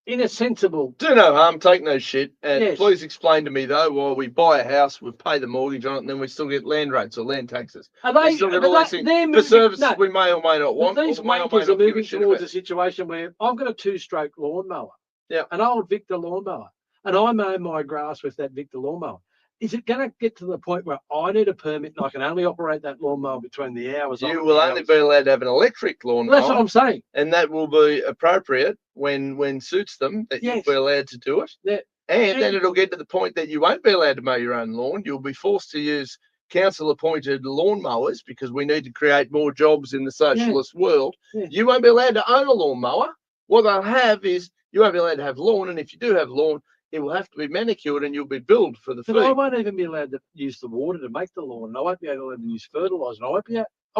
in a sensible... Do no harm, take no shit. And yes. Please explain to me, though, while we buy a house, we pay the mortgage on it, and then we still get land rates or land taxes. We still get all these things for services we may or may not want. These wankers are moving towards a situation where I've got a 2-stroke lawnmower, an old Victor lawnmower, and I mow my grass with that Victor lawnmower. Is it going to get to the point where I need a permit and I can only operate that lawnmower between the hours? You will only be allowed to have an electric lawnmower. That's what I'm saying. And that will be appropriate when suits them, that you'll be allowed to do it. Yeah. And then it'll get to the point that you won't be allowed to mow your own lawn. You'll be forced to use council-appointed lawnmowers because we need to create more jobs in the socialist world. Yeah. You won't be allowed to own a lawnmower. What they'll have is you won't be allowed to have lawn, and if you do have lawn, it will have to be manicured and you'll be billed for the fee. But I won't even be allowed to use the water to make the lawn. And I won't be able to use fertilizer. I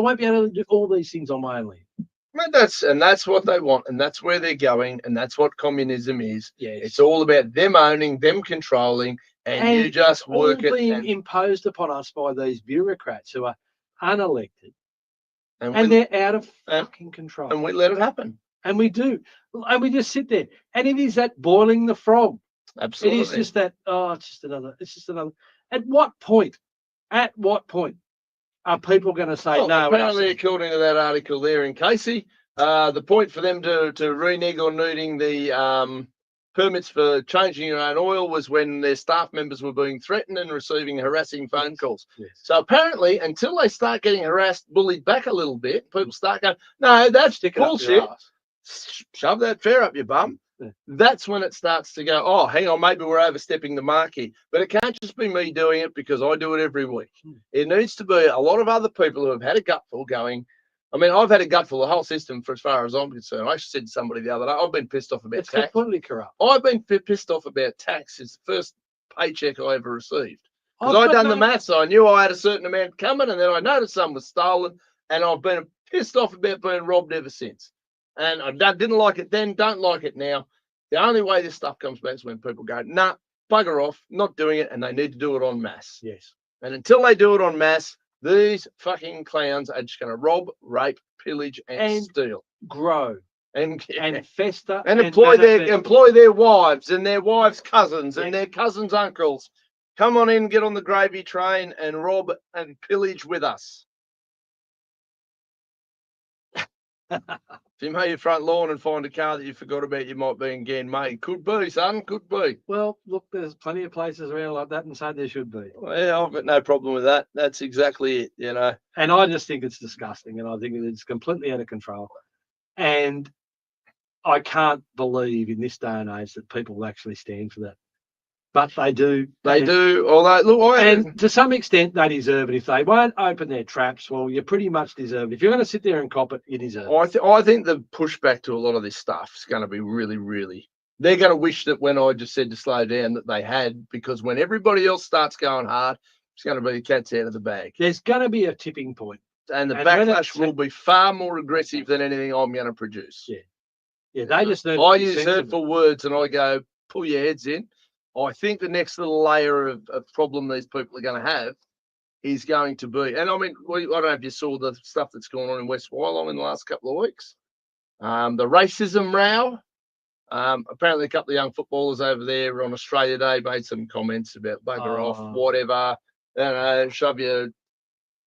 won't be able to do all these things on my own land. That's what they want, and that's where they're going, and that's what communism is. Yes. It's all about them owning, them controlling, and you just work it. Being imposed upon us by these bureaucrats who are unelected, and they're out of fucking control. And we let it happen. And we do. And we just sit there. And it is that boiling the frog. Absolutely. It is just that, it's just another. At what point are people going to say Well, no? apparently, according to that article there in Casey, the point for them to renege on needing the permits for changing your own oil was when their staff members were being threatened and receiving harassing phone calls. Yes. So apparently, until they start getting harassed, bullied back a little bit, people start going, no, that's bullshit. Shove that fare up your bum. Yeah. That's when it starts to go, oh, hang on, maybe we're overstepping the mark here. But it can't just be me doing it because I do it every week. It needs to be a lot of other people who have had a gutful going. I mean, I've had a gutful, the whole system, for as far as I'm concerned. I said to somebody the other day, I've been pissed off about tax. It's completely corrupt. I've been pissed off about tax since the first paycheck I ever received. Because I'd done the maths, I knew I had a certain amount coming, and then I noticed some was stolen, and I've been pissed off about being robbed ever since. And I didn't like it then, don't like it now. The only way this stuff comes back is when people go, nah, bugger off, not doing it, and they need to do it en masse. Yes. And until they do it en masse, these fucking clowns are just going to rob, rape, pillage, and steal. Grow. And fester. And employ their wives and their wives' cousins and their cousins' uncles. Come on in, get on the gravy train and rob and pillage with us. If you mow your front lawn and find a car that you forgot about, you might be again, mate. Could be, son, could be. Well, look, there's plenty of places around like that, and so there should be. Well, yeah, I've got no problem with that. That's exactly it, you know. And I just think it's disgusting, and I think it's completely out of control. And I can't believe in this day and age that people will actually stand for that. But they do. They do. Although, look, and to some extent, they deserve it. If they won't open their traps, well, you pretty much deserve it. If you're going to sit there and cop it, you deserve it. I think the pushback to a lot of this stuff is going to be really, really. They're going to wish that when I just said to slow down that they had, because when everybody else starts going hard, it's going to be the cat's out of the bag. There's going to be a tipping point. And the backlash will be far more aggressive than anything I'm going to produce. Yeah. Yeah, they just need I use hurtful words and I go, pull your heads in. I think the next little layer of problem these people are going to have is going to be, and I mean, I don't know if you saw the stuff that's going on in West Wyalong in the last couple of weeks. The racism row. Apparently, a couple of young footballers over there on Australia Day made some comments about bugger off, whatever. Shove your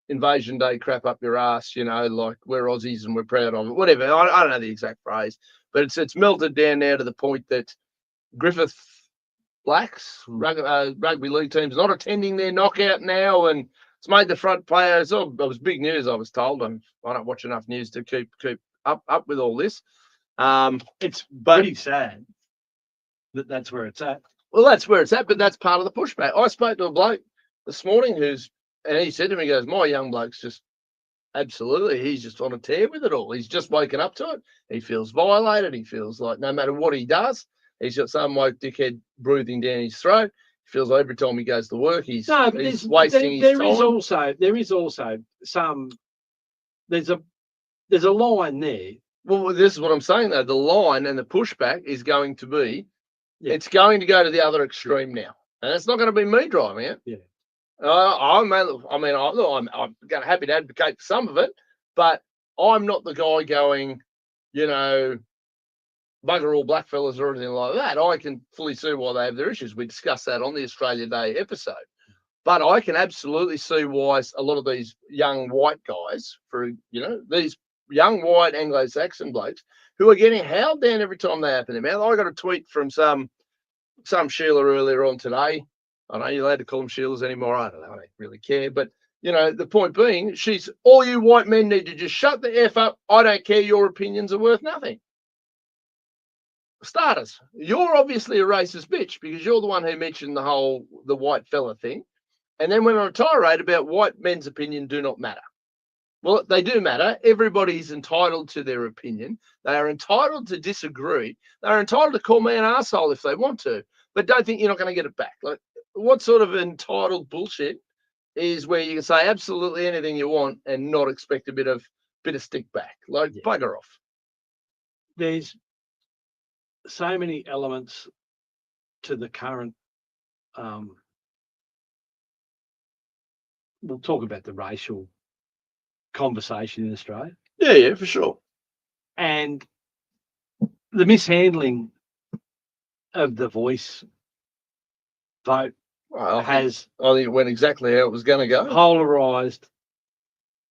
Invasion Day crap up your ass, you know, like we're Aussies and we're proud of it, whatever. I don't know the exact phrase, but it's melted down now to the point that Griffith Blacks rugby league teams not attending their knockout now, and it's made the front players. It was big news, I was told. I don't watch enough news to keep up with all this. It's pretty sad that that's where it's at. Well, that's where it's at, but that's part of the pushback. I spoke to a bloke this morning and he said to me, he goes, my young bloke's just absolutely, he's just on a tear with it all. He's just woken up to it. He feels violated. He feels like no matter what he does, he's got some woke dickhead breathing down his throat. He feels like every time he goes to work, he's wasting his time. There is also some. There's a line there. Well, this is what I'm saying though. The line and the pushback is going to be, it's going to go to the other extreme now, and it's not going to be me driving it. Yeah. I'm happy to advocate for some of it, but I'm not the guy going, you know, bugger all blackfellas or anything like that. I can fully see why they have their issues. We discussed that on the Australia Day episode. But I can absolutely see why a lot of these young white guys, these young white Anglo-Saxon blokes who are getting howled down every time they open their mouth. I got a tweet from some Sheila earlier on today. I know you're allowed to call them Sheilas anymore. I don't know. I don't really care. But, you know, the point being, all you white men need to just shut the F up. I don't care. Your opinions are worth nothing. Starters, you're obviously a racist bitch because you're the one who mentioned the white fella thing. And then went on a tirade about white men's opinion do not matter. Well, they do matter. Everybody is entitled to their opinion. They are entitled to disagree. They're entitled to call me an arsehole if they want to, but don't think you're not going to get it back. Like, what sort of entitled bullshit is where you can say absolutely anything you want and not expect a bit of stick back? Like, bugger off. There's so many elements to the current. We'll talk about the racial conversation in Australia. Yeah, for sure. And the mishandling of the voice vote Well, I has think it went exactly how it was going to go. polarized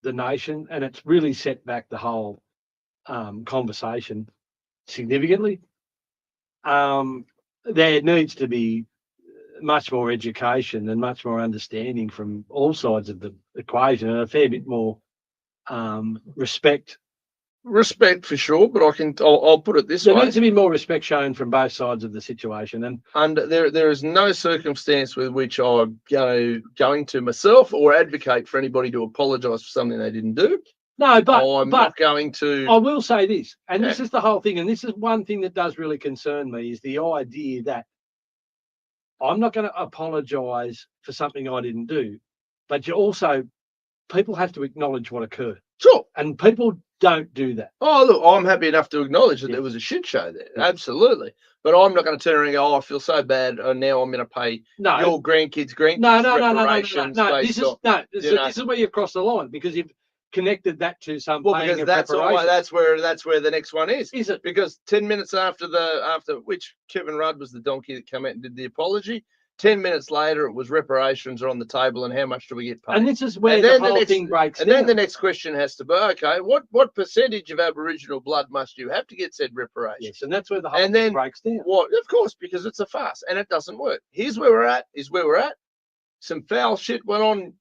the nation, and it's really set back the whole conversation significantly. There needs to be much more education and much more understanding from all sides of the equation, and a fair bit more respect. Respect for sure, but I'll put it this There way. needs to be more respect shown from both sides of the situation. And there is no circumstance with which I'm going to myself or advocate for anybody to apologise for something they didn't do. No, but I'm not going to. I will say this, and Yeah. this is the whole thing, and this is one thing that does really concern me, is the idea that I'm not going to apologise for something I didn't do, but people have to acknowledge what occurred. Sure. And people don't do that. Oh, look, I'm happy enough to acknowledge that Yeah. there was a shit show there. Yeah. Absolutely. But I'm not going to turn around and go, oh, I feel so bad, and now I'm going to pay No. your grandkids No. reparations This based is on, this is where you've crossed the line, because you've connected that to some well, paying because of that's reparations. where the next one is. Is it? Because 10 minutes after which Kevin Rudd was the donkey that came out and did the apology, 10 minutes later it was reparations are on the table and how much do we get paid? And this is where the whole thing breaks down. And then the next question has to be, okay, what percentage of Aboriginal blood must you have to get said reparations? Yes, and that's where the whole thing breaks down. What? Of course, because it's a farce and it doesn't work. Here's where we're at. Some foul shit went on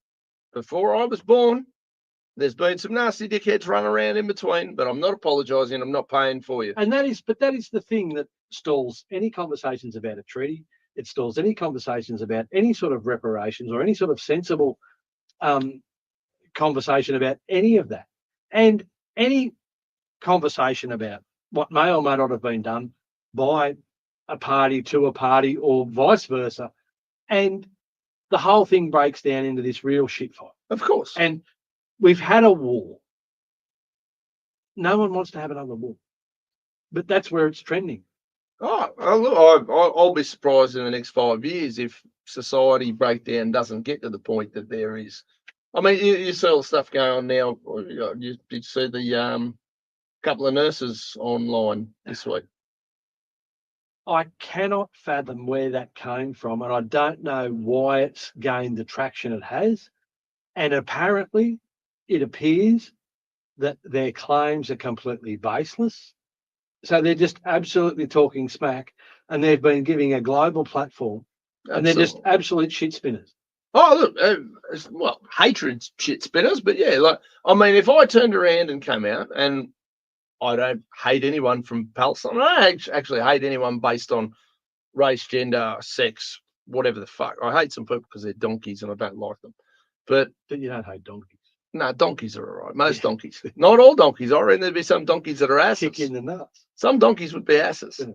before I was born. There's been some nasty dickheads run around in between, but I'm not apologising. I'm not paying for you. And that is the thing that stalls any conversations about a treaty. It stalls any conversations about any sort of reparations or any sort of sensible conversation about any of that. And any conversation about what may or may not have been done by a party to a party or vice versa. And the whole thing breaks down into this real shit fight. Of course. And we've had a war. No one wants to have another war. But that's where it's trending. I'll be surprised in the next 5 years if society breakdown doesn't get to the point that there is. I mean, you see all the stuff going on now. You did see the couple of nurses online this week. I cannot fathom where that came from, and I don't know why it's gained the traction it has. And apparently, it appears that their claims are completely baseless. So they're just absolutely talking smack, and they've been giving a global platform, and they're just absolute shit spinners. Oh, look, hatred's shit spinners, but yeah, if I turned around and came out, and I don't hate anyone from Palestine, I don't actually hate anyone based on race, gender, sex, whatever the fuck. I hate some people because they're donkeys and I don't like them. But you don't hate donkeys. No, donkeys are all right. Most donkeys. Not all donkeys. I reckon there'd be some donkeys that are asses. Kick in the nuts. Some donkeys would be asses. Yeah.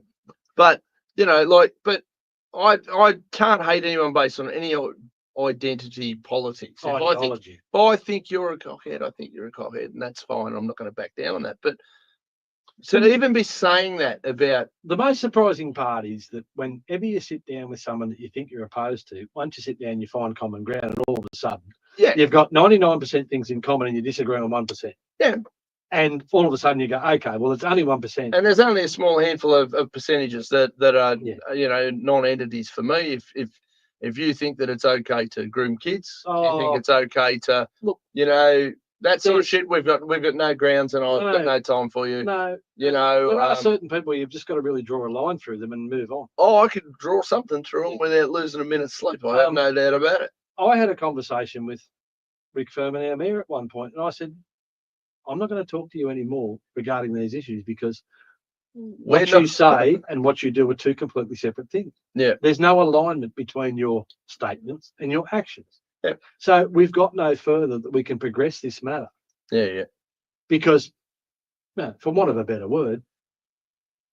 But, but I can't hate anyone based on any identity politics. If I think you're a cockhead, I think you're a cockhead, and that's fine. I'm not going to back down on that. But to even be saying that about... The most surprising part is that whenever you sit down with someone that you think you're opposed to, once you sit down, you find common ground, and all of a sudden, you've got 99% things in common and you disagree on 1%. Yeah. And all of a sudden you go, okay, well, it's only 1%. And there's only a small handful of percentages that are, non-entities for me. If you think that it's okay to groom kids, you think it's okay to, that sort of shit, we've got no grounds, and I've got no time for you. No. There are certain people you've just got to really draw a line through them and move on. Oh, I could draw something through them without losing a minute's sleep. I have no doubt about it. I had a conversation with Rick Furman, our mayor, at one point, and I said, I'm not going to talk to you anymore regarding these issues, because what you say and what you do are two completely separate things. Yeah. There's no alignment between your statements and your actions. Yeah. So we've got no further that we can progress this matter. Yeah. Because, for want of a better word,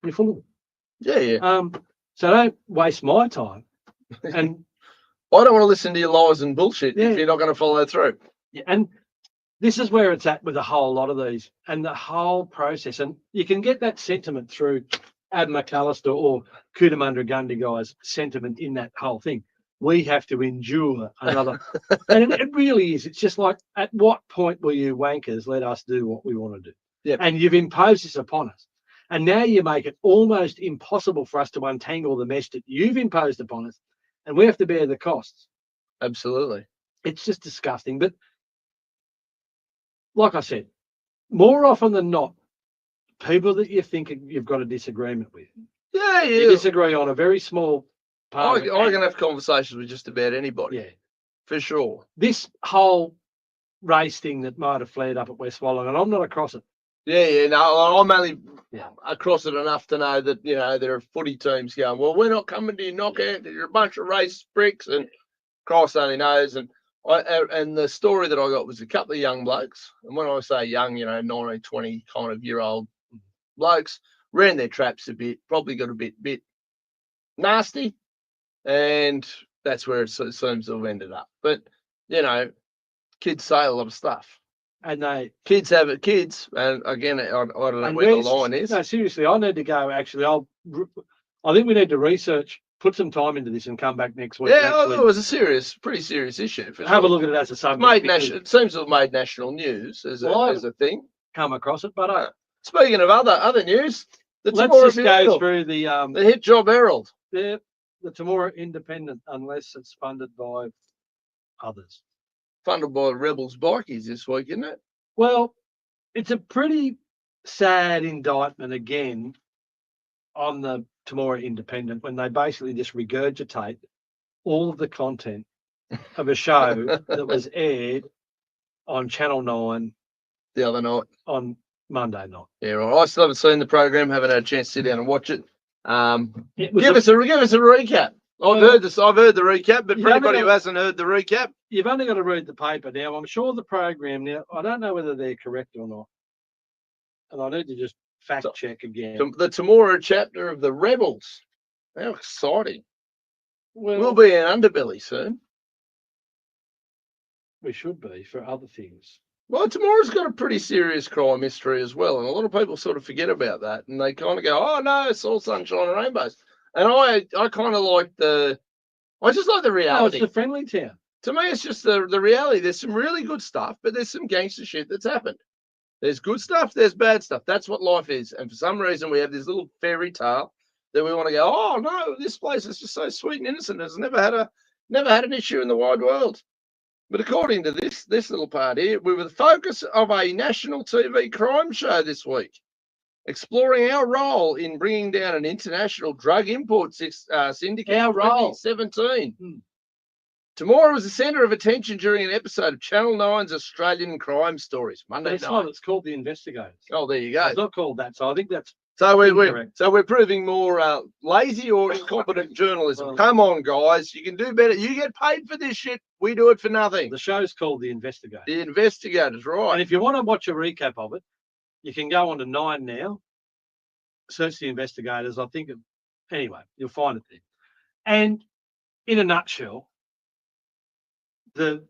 you're full of it. Yeah. So don't waste my time. And I don't want to listen to your lies and bullshit if you're not going to follow through. Yeah, and this is where it's at with a whole lot of these and the whole process. And you can get that sentiment through Ab McAllister or Cootamundra Gundy guy's sentiment in that whole thing. We have to endure another. And it really is. It's just like, at what point will you wankers let us do what we want to do? Yeah. And you've imposed this upon us. And now you make it almost impossible for us to untangle the mesh that you've imposed upon us, and we have to bear the costs. Absolutely. It's just disgusting. But like I said, more often than not, people that you think you've got a disagreement with, Yeah, you yeah. disagree on a very small part of it. I can have conversations with just about anybody. Yeah. For sure. This whole race thing that might have flared up at West Wollongong, and I'm not across it. Yeah. No, I'm only Yeah. across it enough to know that, there are footy teams going, well, we're not coming to your knockout. You're a bunch of race bricks, and Christ only knows. And the story that I got was a couple of young blokes. And when I say young, 19, 20 kind of year old blokes, ran their traps a bit, probably got a bit nasty. And that's where it seems to have ended up. But, kids say a lot of stuff. And kids have it. Kids, and again, I don't know where the line is. No, seriously, I need to go. Actually, I think we need to research, put some time into this, and come back next week. Yeah, it was a pretty serious issue. Have a look at it as a subject. It seems to have made national news as a thing. Come across it, but speaking of other news, let's just go through the Hit Job Herald. The Temora Independent, unless it's funded by others. Funded by Rebels Bikies this week, isn't it? Well, it's a pretty sad indictment again on the Temora Independent when they basically just regurgitate all of the content of a show that was aired on Channel 9 the other night on Monday night. Yeah, right. I still haven't seen the program, haven't had a chance to sit down and watch it. Give us a recap. I've heard the recap, but for anybody who hasn't heard the recap, you've only got to read the paper. Now, I'm sure the program now, I don't know whether they're correct or not, and I need to just fact check again. The Temora chapter of the Rebels. How exciting! We'll be in Underbelly soon. We should be for other things. Well, Temora's got a pretty serious crime history as well, and a lot of people sort of forget about that, and they kind of go, "Oh no, it's all sunshine and rainbows." And I kind of like I just like the reality. No, it's the friendly town. To me, it's just the reality. There's some really good stuff, but there's some gangster shit that's happened. There's good stuff, there's bad stuff. That's what life is. And for some reason, we have this little fairy tale that we want to go, "Oh no, this place is just so sweet and innocent. It's never had an issue in the wide world." But according to this little part here, we were the focus of a national TV crime show this week, exploring our role in bringing down an international drug import syndicate in 2017. Temora was the centre of attention during an episode of Channel 9's Australian Crime Stories Monday night. Not, it's called The Investigators. Oh, there you go. It's not called that, so I think that's so we're proving more lazy or incompetent journalism. Well, come on, guys, you can do better. You get paid for this shit. We do it for nothing. The show's called The Investigators. The Investigators, right? And if you want to watch a recap of it, you can go on to 9 now. Search The Investigators. I think anyway, you'll find it there. And in a nutshell, the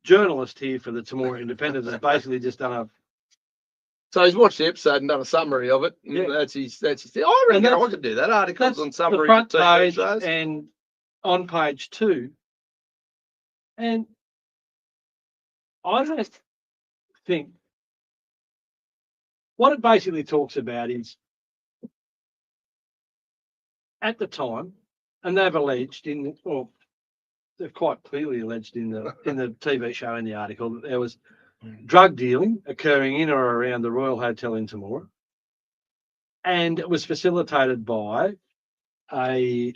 journalist here for the Temora Independent has basically just done a. So he's watched the episode and done a summary of it. Yeah. That's his thing. I reckon I could do that. Articles on summary. The front page and on page 2. And I just think what it basically talks about is at the time, and they've alleged they've quite clearly alleged in the TV show in the article that there was drug dealing occurring in or around the Royal Hotel in Temora, and it was facilitated by a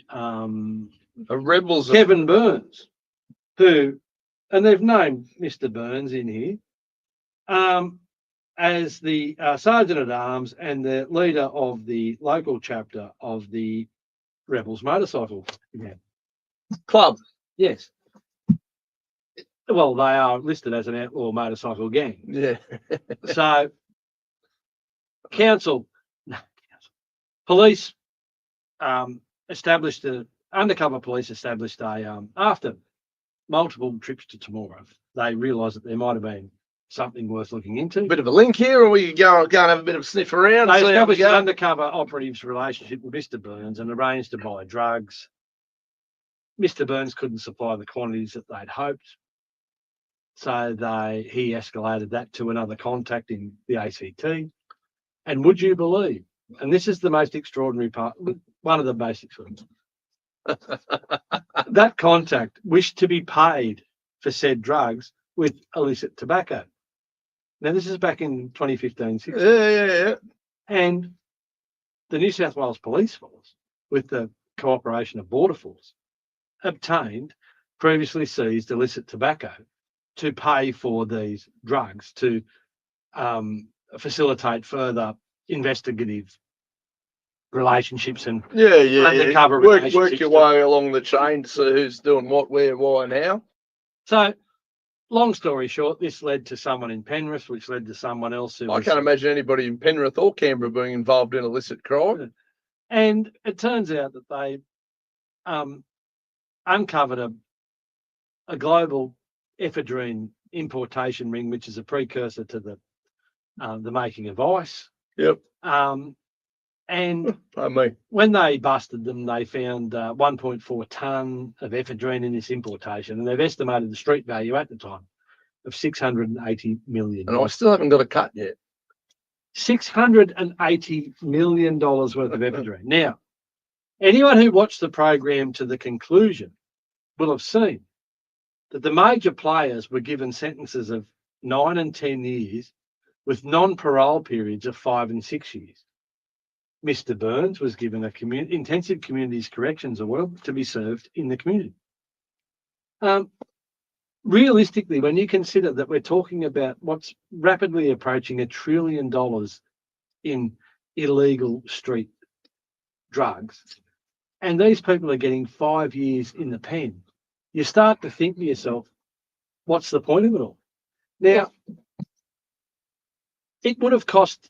Rebels Kevin Burns, who, and they've named Mr. Burns in here as the Sergeant at Arms and the leader of the local chapter of the Rebels motorcycle club. Yes. Well, they are listed as an outlaw motorcycle gang. Yeah. So, police undercover police established after multiple trips to Temora, they realised that there might have been something worth looking into. Bit of a link here, or we could go and have a bit of a sniff around. They established an undercover operative's relationship with Mr. Burns and arranged to buy drugs. Mr. Burns couldn't supply the quantities that they'd hoped, so he escalated that to another contact in the ACT. And would you believe and this is the most extraordinary part, one of the most extraordinary. That contact wished to be paid for said drugs with illicit tobacco. Now, this is back in 2015-16. Yeah. And the New South Wales Police Force, with the cooperation of Border Force, obtained previously seized illicit tobacco to pay for these drugs to facilitate further investigative relationships and undercover Work relationships. your way along the chain to see who's doing what, where, why, and how. So, long story short, this led to someone in Penrith, which led to someone else who I can't imagine anybody in Penrith or Canberra being involved in illicit crime. And it turns out that they uncovered a global ephedrine importation ring, which is a precursor to the making of ice. Yep. And when they busted them, they found 1.4 tonne of ephedrine in this importation, and they've estimated the street value at the time of $680 million. And I still haven't got a cut yet. $680 million worth of ephedrine. Now, anyone who watched the program to the conclusion will have seen that the major players were given sentences of 9 and 10 years with non-parole periods of 5 and 6 years. Mr. Burns was given a intensive communities corrections award to be served in the community. Realistically, when you consider that we're talking about what's rapidly approaching $1 trillion in illegal street drugs, and these people are getting 5 years in the pen, you start to think to yourself, what's the point of it all? Now, it would have cost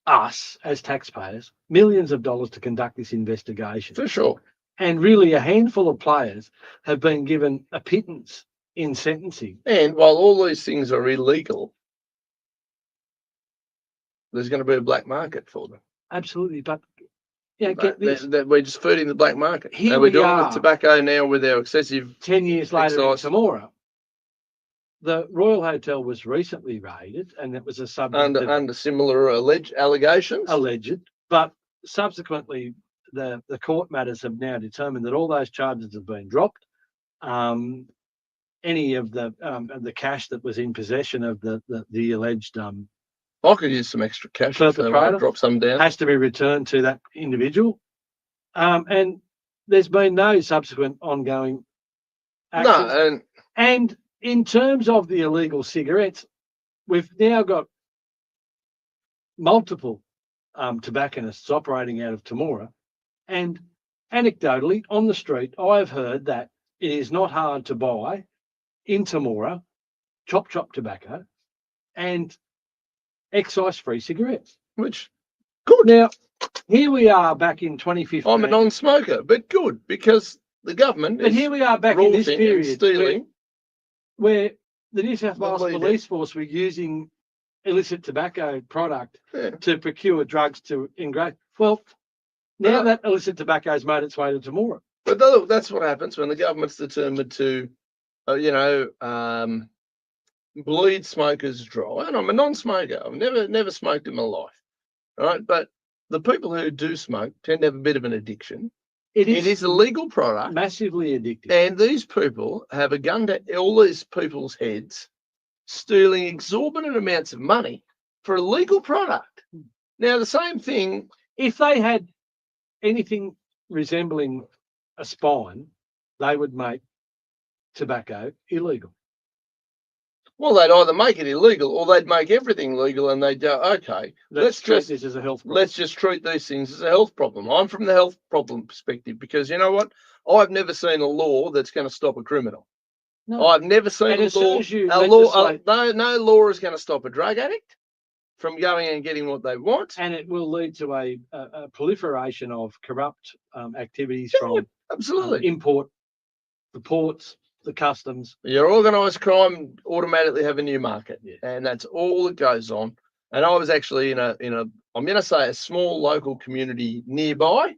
us as taxpayers millions of dollars to conduct this investigation. For sure. And really a handful of players have been given a pittance in sentencing. And while all these things are illegal, there's going to be a black market for them. Absolutely. But get this. We're just feeding the black market. Here and we're we doing are, with tobacco now with our excessive 10 years later in excise. Temora. The Royal Hotel was recently raided, and it was a subject under similar allegations. Alleged, but subsequently the court matters have now determined that all those charges have been dropped. Any of the cash that was in possession of the alleged I could use some extra cash. Perpetrator drop some down. Has to be returned to that individual, and there's been no subsequent ongoing action. No, and in terms of the illegal cigarettes, we've now got multiple tobacconists operating out of Temora, and anecdotally on the street, I've heard that it is not hard to buy in Temora chop tobacco and excise-free cigarettes. Which good. Now, here we are back in 2015. I'm a non-smoker, but good because the government. But here we are back in this period stealing. Where the New South Wales Police Force were using illicit tobacco product to procure drugs to engrave. Well, now that illicit tobacco has made its way to Temora. But look, that's what happens when the government's determined to, bleed smokers dry. And I'm a non-smoker. I've never smoked in my life, right? But the people who do smoke tend to have a bit of an addiction. It is a legal product. Massively addictive. And these people have a gun to all these people's heads, stealing exorbitant amounts of money for a legal product. Now, the same thing. If they had anything resembling a spine, they would make tobacco illegal. Well, they'd either make it illegal or they'd make everything legal, and they'd go, okay, let's treat this as a health problem. Let's just treat these things as a health problem. I'm from the health problem perspective because you know what? I've never seen a law that's going to stop a criminal. No. I've never seen a law. No law is going to stop a drug addict from going and getting what they want. And it will lead to a proliferation of corrupt activities from absolutely import, the ports, the customs. Your organised crime automatically have a new market, and that's all that goes on. And I was actually in a I'm going to say a small local community nearby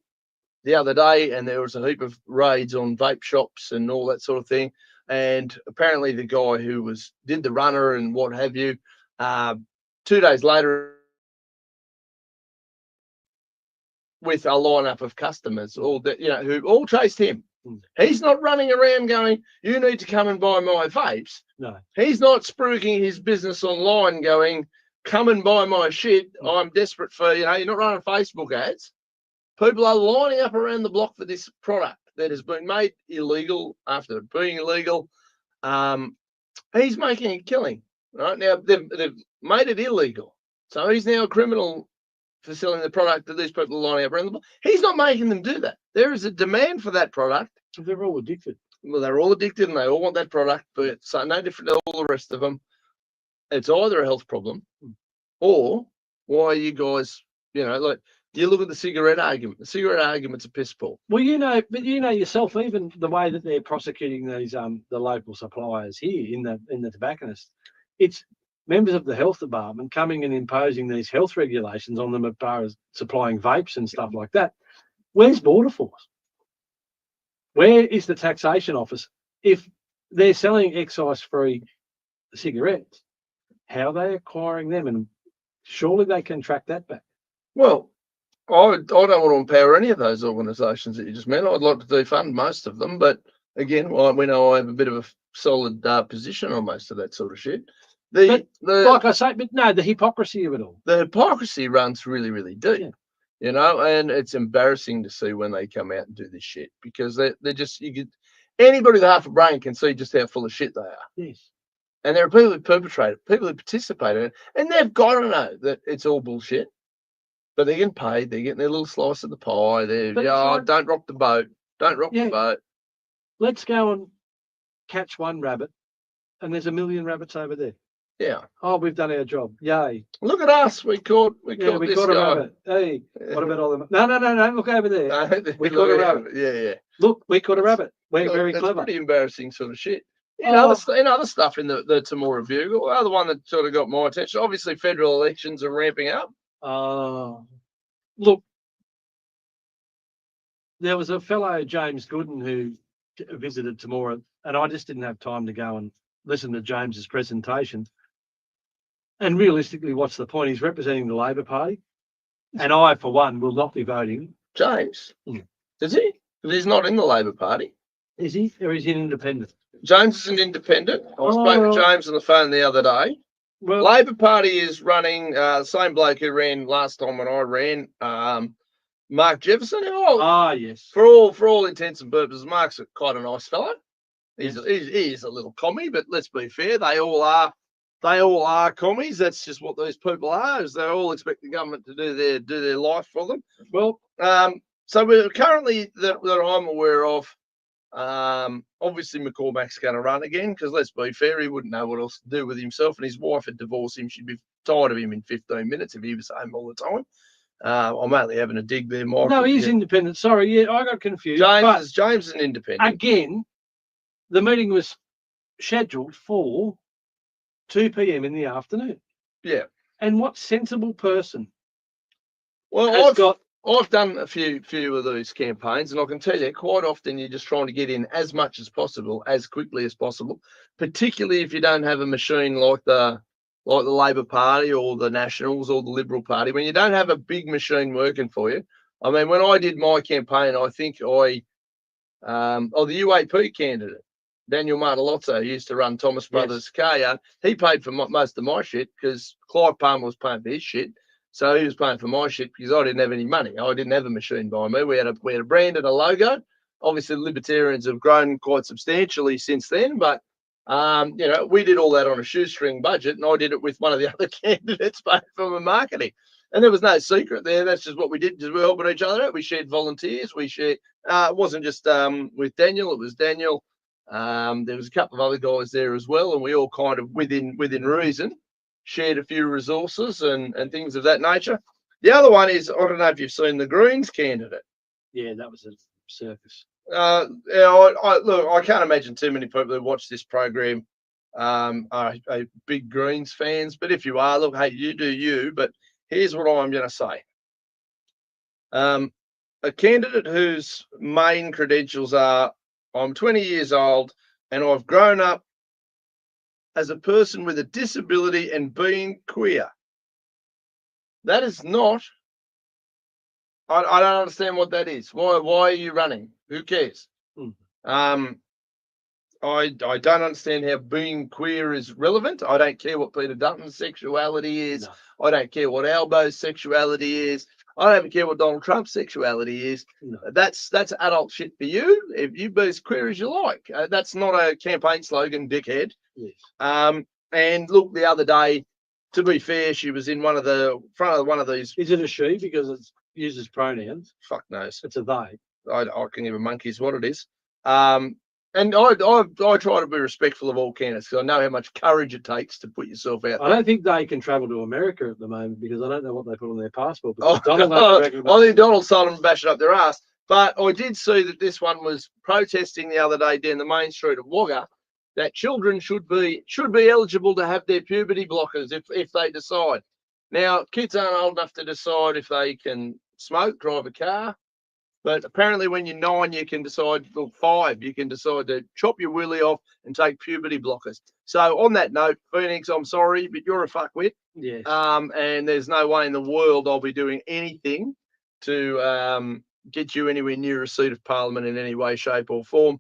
the other day, and there was a heap of raids on vape shops and all that sort of thing. And apparently the guy who did the runner and what have you, 2 days later with a lineup of customers, all that, you know, who all chased him. Mm. He's not running around going, "You need to come and buy my vapes." No. He's not spruiking his business online, going, "Come and buy my shit. I'm desperate for," you know. You're not running Facebook ads. People are lining up around the block for this product that has been made illegal after being illegal. He's making a killing. Right now, they've made it illegal, so he's now a criminal for selling the product that these people are lining up around the block. He's not making them do that. There is a demand for that product. They're all addicted. Well, they're all addicted and they all want that product, but so no different to all the rest of them. It's either a health problem or why are you guys, you know, like, you look at the cigarette argument. The cigarette argument's a piss poor. Well, you know, but you know yourself, even the way that they're prosecuting these the local suppliers here in the tobacconists, it's members of the health department coming and imposing these health regulations on them as far as supplying vapes and stuff like that. Where's Border Force? Where is the taxation office? If they're selling excise-free cigarettes, how are they acquiring them? And surely they can track that back. Well, I don't want to empower any of those organisations that you just mentioned. I'd like to defund most of them, but again, we know I have a bit of a solid position on most of that sort of shit. Like I say, but no, the hypocrisy of it all. The hypocrisy runs really, really deep. Yeah. You know, and it's embarrassing to see when they come out and do this shit, because they're just, anybody with half a brain can see just how full of shit they are. Yes. And there are people who perpetrate it, people who participate in it, and they've got to know that it's all bullshit. But they're getting paid, they're getting their little slice of the pie. Don't rock the boat. Don't rock the boat. Let's go and catch one rabbit, and there's a million rabbits over there. Yeah. Oh, we've done our job. Yay. Look at us. We caught this a guy. rabbit. Hey, what about all them? No. Look over there. We caught a rabbit. Yeah. Look, we caught a rabbit. We're very clever. That's pretty embarrassing sort of shit. Other stuff in the Temora Bugle, the other one that sort of got my attention, obviously federal elections are ramping up. Look, there was a fellow, James Gooden, who visited Temora, and I just didn't have time to go and listen to James's presentation. And realistically, what's the point? He's representing the Labor Party, and I, for one, will not be voting. James, Is he? He's not in the Labor Party. Is he? Or is he an independent? James is an independent. I spoke to James on the phone the other day. Well, Labor Party is running the same bloke who ran last time when I ran, Mark Jefferson. Yes. For all intents and purposes, Mark's quite a nice fellow. He's a little commie, but let's be fair, they all are commies. That's just what these people are. Is they all expect the government to do their life for them. Well, so we're currently that I'm aware of. Obviously McCormack's going to run again, because let's be fair, he wouldn't know what else to do with himself, and his wife had divorced him. She'd be tired of him in 15 minutes if he was home all the time. I'm only having a dig there, Michael. No, he's independent. Sorry, I got confused. James is an independent. Again, the meeting was scheduled for 2 p.m. in the afternoon. Yeah. And what sensible person? Well, I've done a few of these campaigns, and I can tell you, quite often you're just trying to get in as much as possible, as quickly as possible, particularly if you don't have a machine like the Labor Party or the Nationals or the Liberal Party. When you don't have a big machine working for you. I mean, when I did my campaign, I think the UAP candidate, Daniel Martellozzo, used to run Thomas Brothers car yard. He paid for most of my shit, because Clive Palmer was paying for his shit. So he was paying for my shit because I didn't have any money. I didn't have a machine by me. We had a brand and a logo. Obviously, the Libertarians have grown quite substantially since then, but we did all that on a shoestring budget, and I did it with one of the other candidates paying for my marketing. And there was no secret there. That's just what we did. Just we helping each other out. We shared volunteers. We shared. It wasn't just with Daniel. It was Daniel. There was a couple of other guys there as well, and we all kind of within reason shared a few resources and things of that nature. The other one is, I don't know if you've seen the Greens candidate. Yeah, that was a circus. I can't imagine too many people who watch this program are big Greens fans. But if you are, look, hey, you do you. But here's what I'm going to say. A candidate whose main credentials are, I'm 20 years old and I've grown up as a person with a disability and being queer. That is not I don't understand what that is. Why are you running? Who cares? Mm. I don't understand how being queer is relevant. I don't care what Peter Dutton's sexuality is. No. I don't care what Albo's sexuality is. I don't care what Donald Trump's sexuality is. No. That's adult shit for you. If you be as queer as you like, that's not a campaign slogan, dickhead. Yes. And look, the other day, to be fair, she was in front of one of these. Is it a she because it uses pronouns? Fuck knows. It's a they. I can give a monkey's what it is. And I try to be respectful of all candidates because I know how much courage it takes to put yourself out. I don't think they can travel to America at the moment because I don't know what they put on their passport. I think Donald's told them to bash it up their ass. But I did see that this one was protesting the other day down the main street of Wagga that children should be eligible to have their puberty blockers if they decide. Now, kids aren't old enough to decide if they can smoke, drive a car. But apparently when you're 9, you can decide, or 5, you can decide to chop your willy off and take puberty blockers. So on that note, Phoenix, I'm sorry, but you're a fuckwit. Yes. And there's no way in the world I'll be doing anything to get you anywhere near a seat of parliament in any way, shape or form.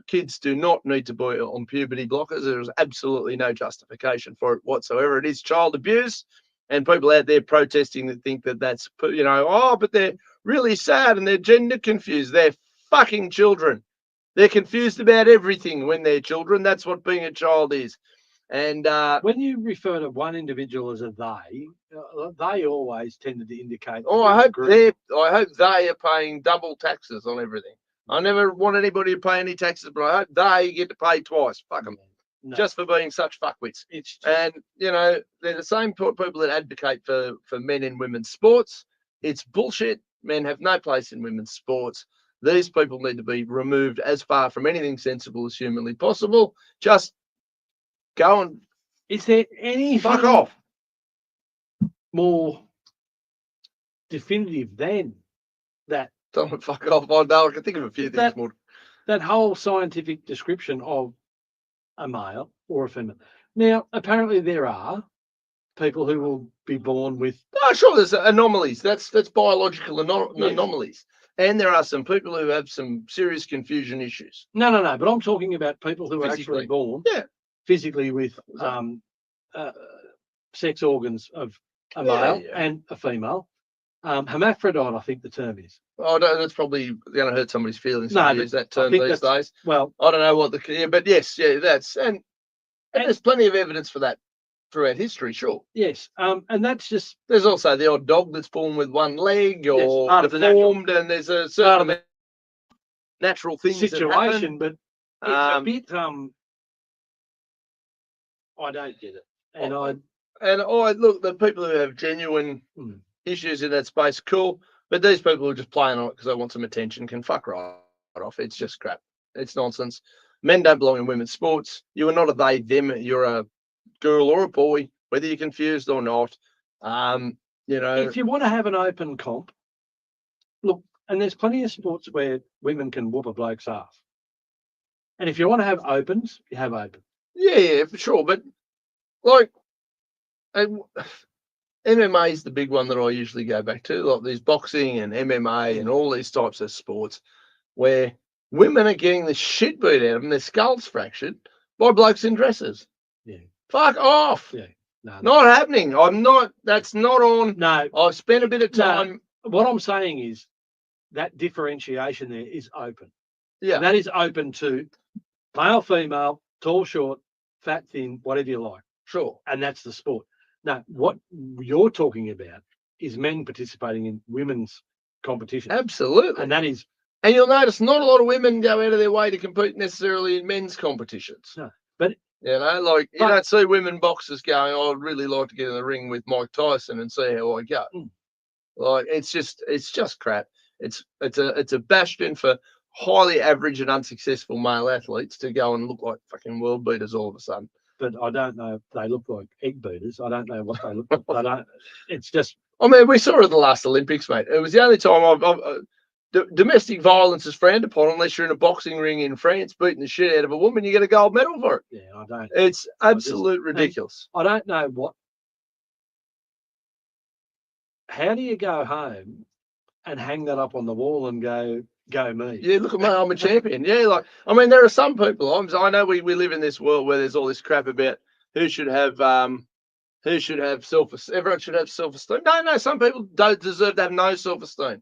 Kids do not need to be on puberty blockers. There is absolutely no justification for it whatsoever. It is child abuse. And people out there protesting that think that that's, but they're really sad and they're gender confused. They're fucking children. They're confused about everything when they're children. That's what being a child is. And when you refer to one individual as a they always tended to indicate. I hope they are paying double taxes on everything. I never want anybody to pay any taxes, but I hope they get to pay twice. Fuck them. No. Just for being such fuckwits. And, they're the same people that advocate for men in women's sports. It's bullshit. Men have no place in women's sports. These people need to be removed as far from anything sensible as humanly possible. Just go and... Is there any... Fuck off. More definitive than that? Don't fuck off. I know. I can think of a few things more. That whole scientific description of a male or a female. Now, apparently there are people who will be born with... Oh, sure, there's anomalies. That's biological anomalies. And there are some people who have some serious confusion issues. No, but I'm talking about people who are actually born physically with sex organs of a male and a female. Hermaphrodite, I think the term is. Oh, no, that's probably going to hurt somebody's feelings to use that term these days. Well, I don't know what but yes, that's and there's plenty of evidence for that throughout history, sure. Yes, and that's just... There's also the odd dog that's born with one leg or deformed, and there's a certain natural things situation, but it's a bit. I don't get it, and look, the people who have genuine issues in that space, cool. But these people who are just playing on it because they want some attention can fuck right off. It's just crap. It's nonsense. Men don't belong in women's sports. You are not a they, them. You're a girl or a boy, whether you're confused or not. If you want to have an open comp, look, and there's plenty of sports where women can whoop a bloke's ass. And if you want to have opens, you have open. Yeah, for sure. But like, MMA is the big one that I usually go back to, like these boxing and MMA and all these types of sports where women are getting the shit beat out of them, their skulls fractured by blokes in dresses. Yeah. Fuck off. Yeah. No, not happening. That's not on. No. I've spent a bit of time. No. What I'm saying is that differentiation there is open. Yeah. And that is open to male, female, tall, short, fat, thin, whatever you like. Sure. And that's the sport. Now, what you're talking about is men participating in women's competition. Absolutely. And that is... And you'll notice not a lot of women go out of their way to compete necessarily in men's competitions. No, but... You don't see women boxers going, I'd really like to get in the ring with Mike Tyson and see how I go. Like, it's just crap. It's a bastion for highly average and unsuccessful male athletes to go and look like fucking world beaters all of a sudden. But I don't know if they look like egg beaters. I don't know what they look like. It's just... I mean, we saw it at the last Olympics, mate. It was the only time domestic violence is frowned upon unless you're in a boxing ring in France beating the shit out of a woman. You get a gold medal for it. Yeah, I don't. It's ridiculous. I don't know what... How do you go home and hang that up on the wall and go me. Yeah, look at me, I'm a champion. Yeah, like I mean, there are some people. I know we live in this world where there's all this crap about who should have self. Everyone should have self-esteem. No, some people don't deserve to have no self-esteem.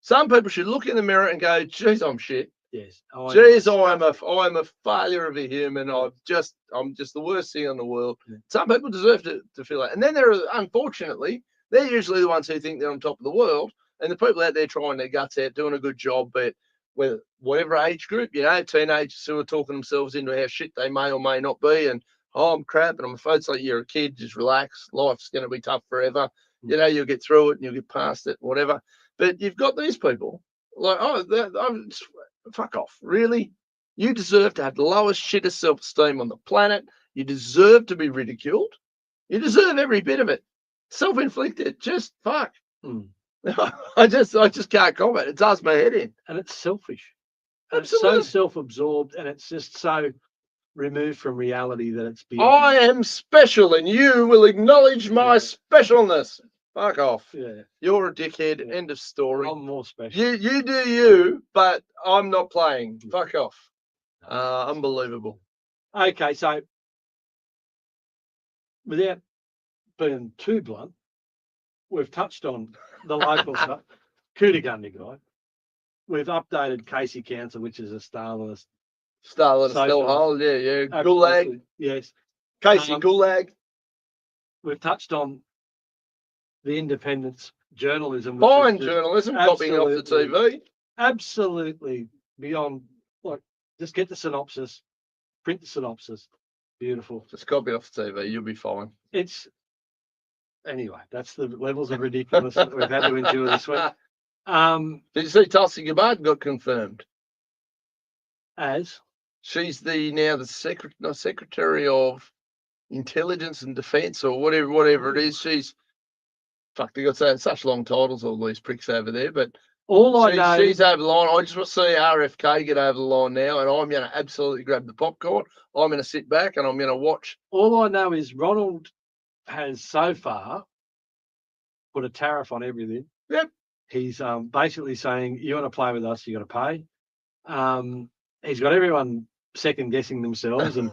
Some people should look in the mirror and go, "Geez, I'm shit. Yes. Geez, I'm a failure of a human. I'm just the worst thing in the world." Yeah. Some people deserve to feel that, and then there are, unfortunately, they're usually the ones who think they're on top of the world. And the people out there trying their guts out, doing a good job, but with whatever age group, teenagers who are talking themselves into how shit they may or may not be, and I'm crap, and I'm afraid it's like you're a kid, just relax. Life's going to be tough forever. You'll get through it and you'll get past it, whatever. But you've got these people like, fuck off, really? You deserve to have the lowest shit of self-esteem on the planet. You deserve to be ridiculed. You deserve every bit of it. Self-inflicted. Just fuck. I just can't comment. It does my head in. And it's selfish. And Absolutely. it's so self-absorbed, and it's just so removed from reality that it's beyond. I am special, and you will acknowledge my specialness. Fuck off. Yeah. You're a dickhead. Yeah. End of story. I'm more special. You do you, but I'm not playing. Fuck off. Unbelievable. Okay, so without being too blunt, we've touched on the local stuff. Cootagundy guy. We've updated Casey Council, which is a Stalinist. Stalinist hellhole, yeah. Gulag. Yes. Casey Gulag. We've touched on the independence journalism. Fine journalism, copying off the TV. Absolutely beyond, like, just get the synopsis, print the synopsis. Beautiful. Just copy off the TV, you'll be fine. Anyway, that's the levels of ridiculous that we've had to endure this week. Did you see Tulsi Gabbard got confirmed? As? She's now the Secretary of Intelligence and Defence, or whatever it is. She's they got such long titles, all these pricks over there. But she's over the line. I just want to see RFK get over the line now, and I'm going to absolutely grab the popcorn. I'm going to sit back and I'm going to watch. All I know is Ronald has so far put a tariff on everything. Yep. He's basically saying, you want to play with us, you got to pay. He's got everyone second guessing themselves, and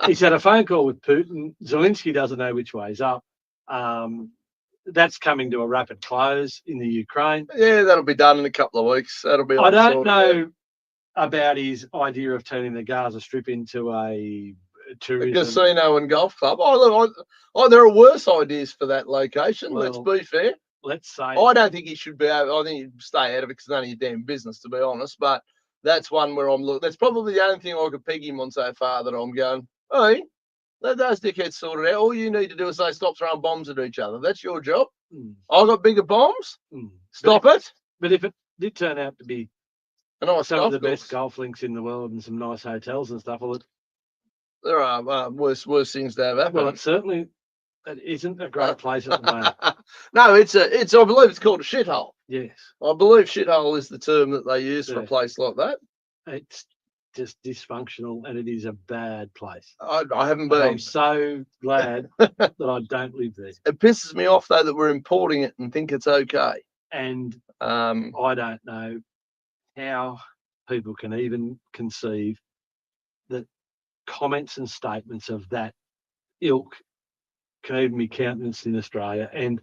he's had a phone call with Putin. Zelensky doesn't know which way's up. That's coming to a rapid close in the Ukraine. Yeah, that'll be done in a couple of weeks. That'll be. I don't know about his idea of turning the Gaza Strip into a tourism casino and golf club. There are worse ideas for that location. Well, let's be fair. Let's say I don't think he should be. I think he'd stay out of it because it's none of your damn business, to be honest. But that's one where I'm looking. That's probably the only thing I could peg him on so far that I'm going, hey, let those dickheads sort it out. All you need to do is say stop throwing bombs at each other. That's your job. I've got bigger bombs. Stop it. But if it did turn out to be some of the best golf links in the world and some nice hotels and stuff, there are worse things to have happen. Well, it isn't a great place at the moment. No, it's I believe it's called a shithole. Yes. I believe shithole is the term that they use for a place like that. It's just dysfunctional, and it is a bad place. I haven't been. I'm so glad that I don't live there. It pisses me off, though, that we're importing it and think it's okay. And I don't know how people can even conceive that comments and statements of that ilk can even be countenanced in Australia, and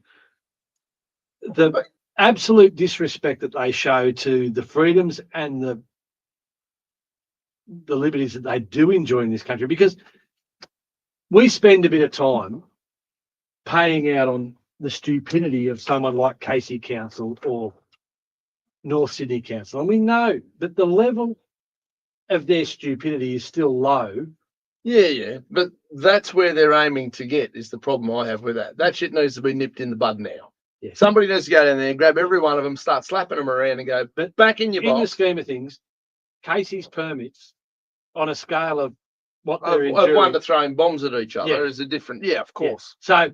the absolute disrespect that they show to the freedoms and the liberties that they do enjoy in this country, because we spend a bit of time paying out on the stupidity of someone like Casey Council or North Sydney Council, and we know that the level of their stupidity is still low. Yeah, but that's where they're aiming to get, is the problem I have with that. That shit needs to be nipped in the bud now. Yes. Somebody needs to go down there and grab every one of them, start slapping them around and go, but back in your box. In the scheme of things, Casey's permits on a scale of what they're enduring. One to throwing bombs at each other is a different, of course. Yeah.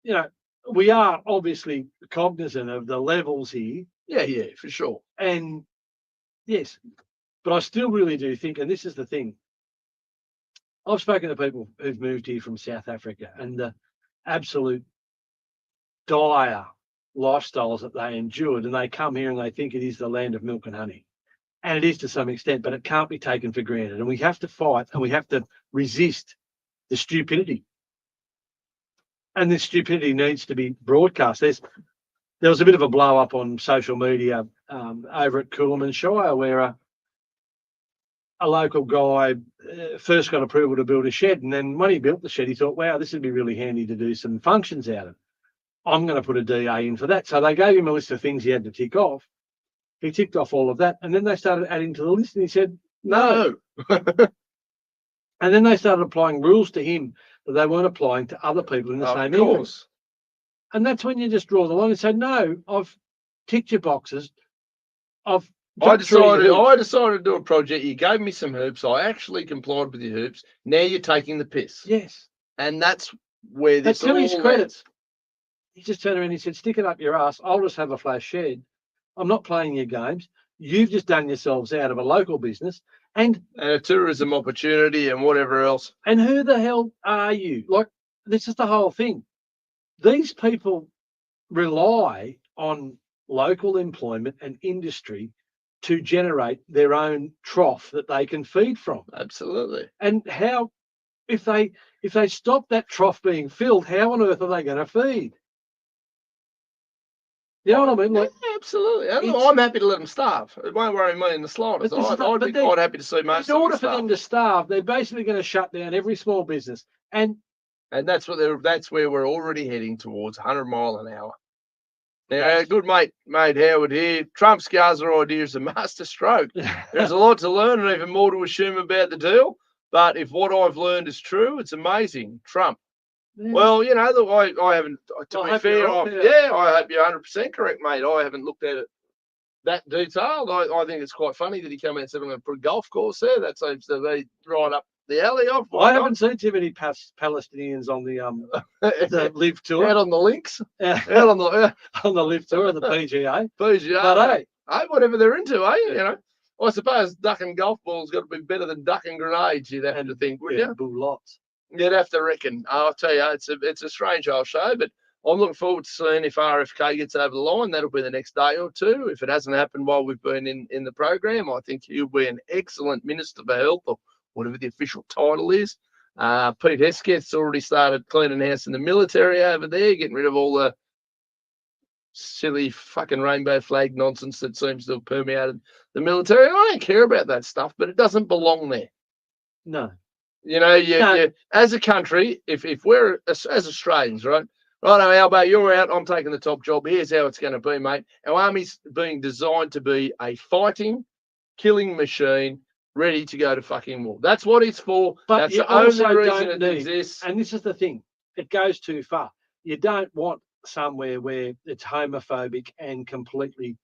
So, we are obviously cognizant of the levels here. Yeah, for sure. And yes, but I still really do think, and this is the thing, I've spoken to people who've moved here from South Africa, and the absolute dire lifestyles that they endured, and they come here and they think it is the land of milk and honey. And it is to some extent, but it can't be taken for granted. And we have to fight and we have to resist the stupidity. And this stupidity needs to be broadcast. There was a bit of a blow up on social media over at Coolman Shire, where a local guy first got approval to build a shed, and then when he built the shed, he thought, wow, this would be really handy to do some functions out of. I'm going to put a DA in for that. So they gave him a list of things he had to tick off. He ticked off all of that, and then they started adding to the list, and he said, no. And then they started applying rules to him that they weren't applying to other people in the same area. And that's when you just draw the line and say, no, I've ticked your boxes. I decided to do a project. You gave me some hoops. I actually complied with your hoops. Now you're taking the piss. Yes. And that's where this to his credit. He just turned around and he said, stick it up your ass. I'll just have a flash shed. I'm not playing your games. You've just done yourselves out of a local business and a tourism opportunity and whatever else. And who the hell are you? Like, this is the whole thing. These people rely on local employment and industry to generate their own trough that they can feed from. Absolutely. And how, if they stop that trough being filled, how on earth are they going to feed? You know what I mean? Like, yeah, absolutely. I'm happy to let them starve. It won't worry me in the slightest. I'd be quite happy to see most of them. In order for them to starve, they're basically going to shut down every small business. And that's where we're already heading towards 100 mile an hour. Now, our good mate Howard here, Trump's Gaza idea is a master stroke. There's a lot to learn and even more to assume about the deal. But if what I've learned is true, it's amazing. Trump. Yeah. Well, you know, look, I haven't, to be fair, I hope you're 100% correct, mate. I haven't looked at it that detailed. I think it's quite funny that he came out and said, I'm going to put a golf course there. That seems to be right up the alley of. I haven't seen too many Palestinians on the live tour. Out on the links. Out on the live tour of the PGA. PGA. But hey, whatever they're into, you know. I suppose ducking golf balls got to be better than ducking grenades, you'd have to think, wouldn't you? Lots. You'd have to reckon. I'll tell you, it's a strange old show, but I'm looking forward to seeing if RFK gets over the line. That'll be the next day or two. If it hasn't happened while we've been in the program, I think he'll be an excellent Minister for Health or whatever the official title is. Pete Hesketh's already started cleaning house in the military over there, getting rid of all the silly fucking rainbow flag nonsense that seems to have permeated the military. I don't care about that stuff, but it doesn't belong there. No. You know, you as a country, if we're as Australians, right? Righto, Albo, you're out. I'm taking the top job. Here's how it's going to be, mate. Our army's being designed to be a fighting, killing machine, ready to go to fucking war. That's what it's for. But that's you the only also reason don't it exists. And this is the thing. It goes too far. You don't want somewhere where it's homophobic and completely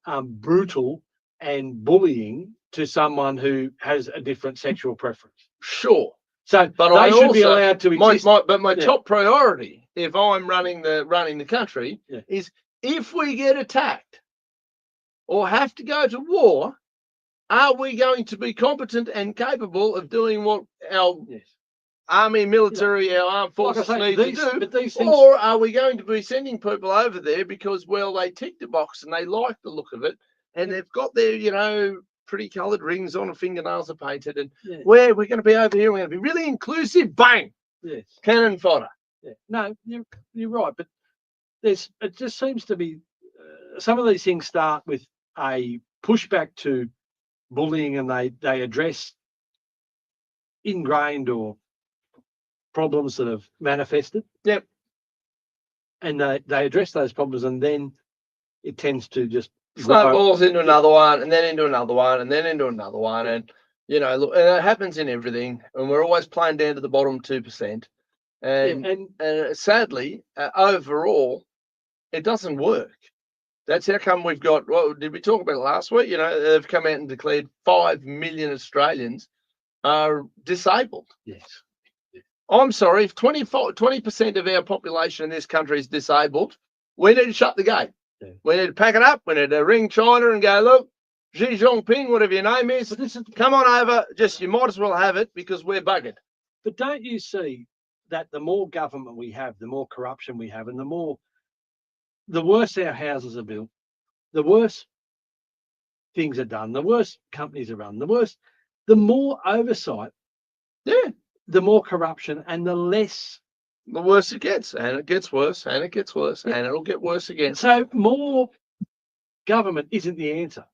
brutal and bullying to someone who has a different sexual preference. Sure. So, but they should be allowed to exist. My top priority, if I'm running the country, is if we get attacked or have to go to war, are we going to be competent and capable of doing what our army, military, our armed forces need to do? Or are we going to be sending people over there because, well, they tick the box and they like the look of it and they've got their, you know, pretty coloured rings on and fingernails are painted and we're going to be over here, we're going to be really inclusive, bang, cannon fodder. No, you're right, but it just seems to be some of these things start with a pushback to bullying and they address ingrained or problems that have manifested. Yep. And they address those problems and then it tends to just snowballs into another one and then into another one and then into another one. And, you know, look, and it happens in everything. And we're always playing down to the bottom 2%. And sadly, overall, it doesn't work. That's how come we've got, well, did we talk about it last week? You know, they've come out and declared 5 million Australians are disabled. Yes. I'm sorry, if 20% of our population in this country is disabled, we need to shut the gate. We need to pack it up. We need to ring China and go, look, Xi Jinping, whatever your name is, come on over. Just you might as well have it because we're buggered. But don't you see that the more government we have, the more corruption we have, and the more the worse our houses are built, the worse things are done, the worse companies are run, the more oversight, Yeah, the more corruption, and the less. the worse it gets, and it gets worse, and it gets worse, Yeah. and it'll get worse again. So more government isn't the answer.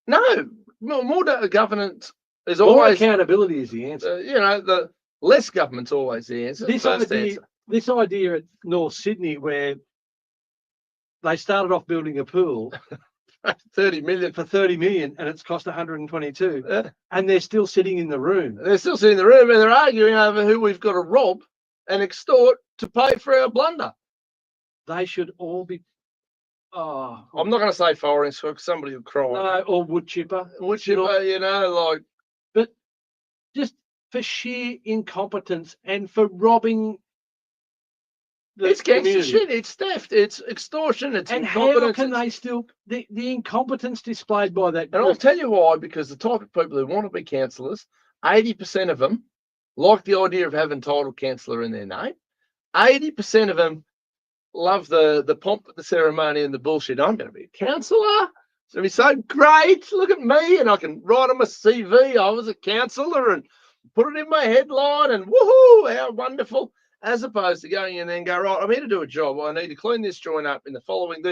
No, more governance is More always, accountability is the answer. the less government's always the answer. This idea at North Sydney, where they started off building a pool 30 million. for 30 million and it's cost 122, Yeah. and they're still sitting in the room. They're still sitting in the room and they're arguing over who we've got to rob and extort to pay for our blunder. They should all be. Oh, I'm not going to say firing because somebody will cry. no, or wood chipper. Wood chipper, like. But just for sheer incompetence and for robbing the It's gangster community. shit. It's theft. It's extortion. It's And incompetence. how can they still the incompetence displayed by that And I'll group? tell you why, because the type of people who want to be councillors, 80% of them like the idea of having title councillor in their name. 80% of them love the pomp, the ceremony, and the bullshit. I'm going to be a councillor. It's going to be so great. Look at me, and I can write on my CV, I was a councillor, and put it in my headline, and woohoo, how wonderful. As opposed to going in there and go, right, I'm here to do a job. I need to clean this joint up in the following.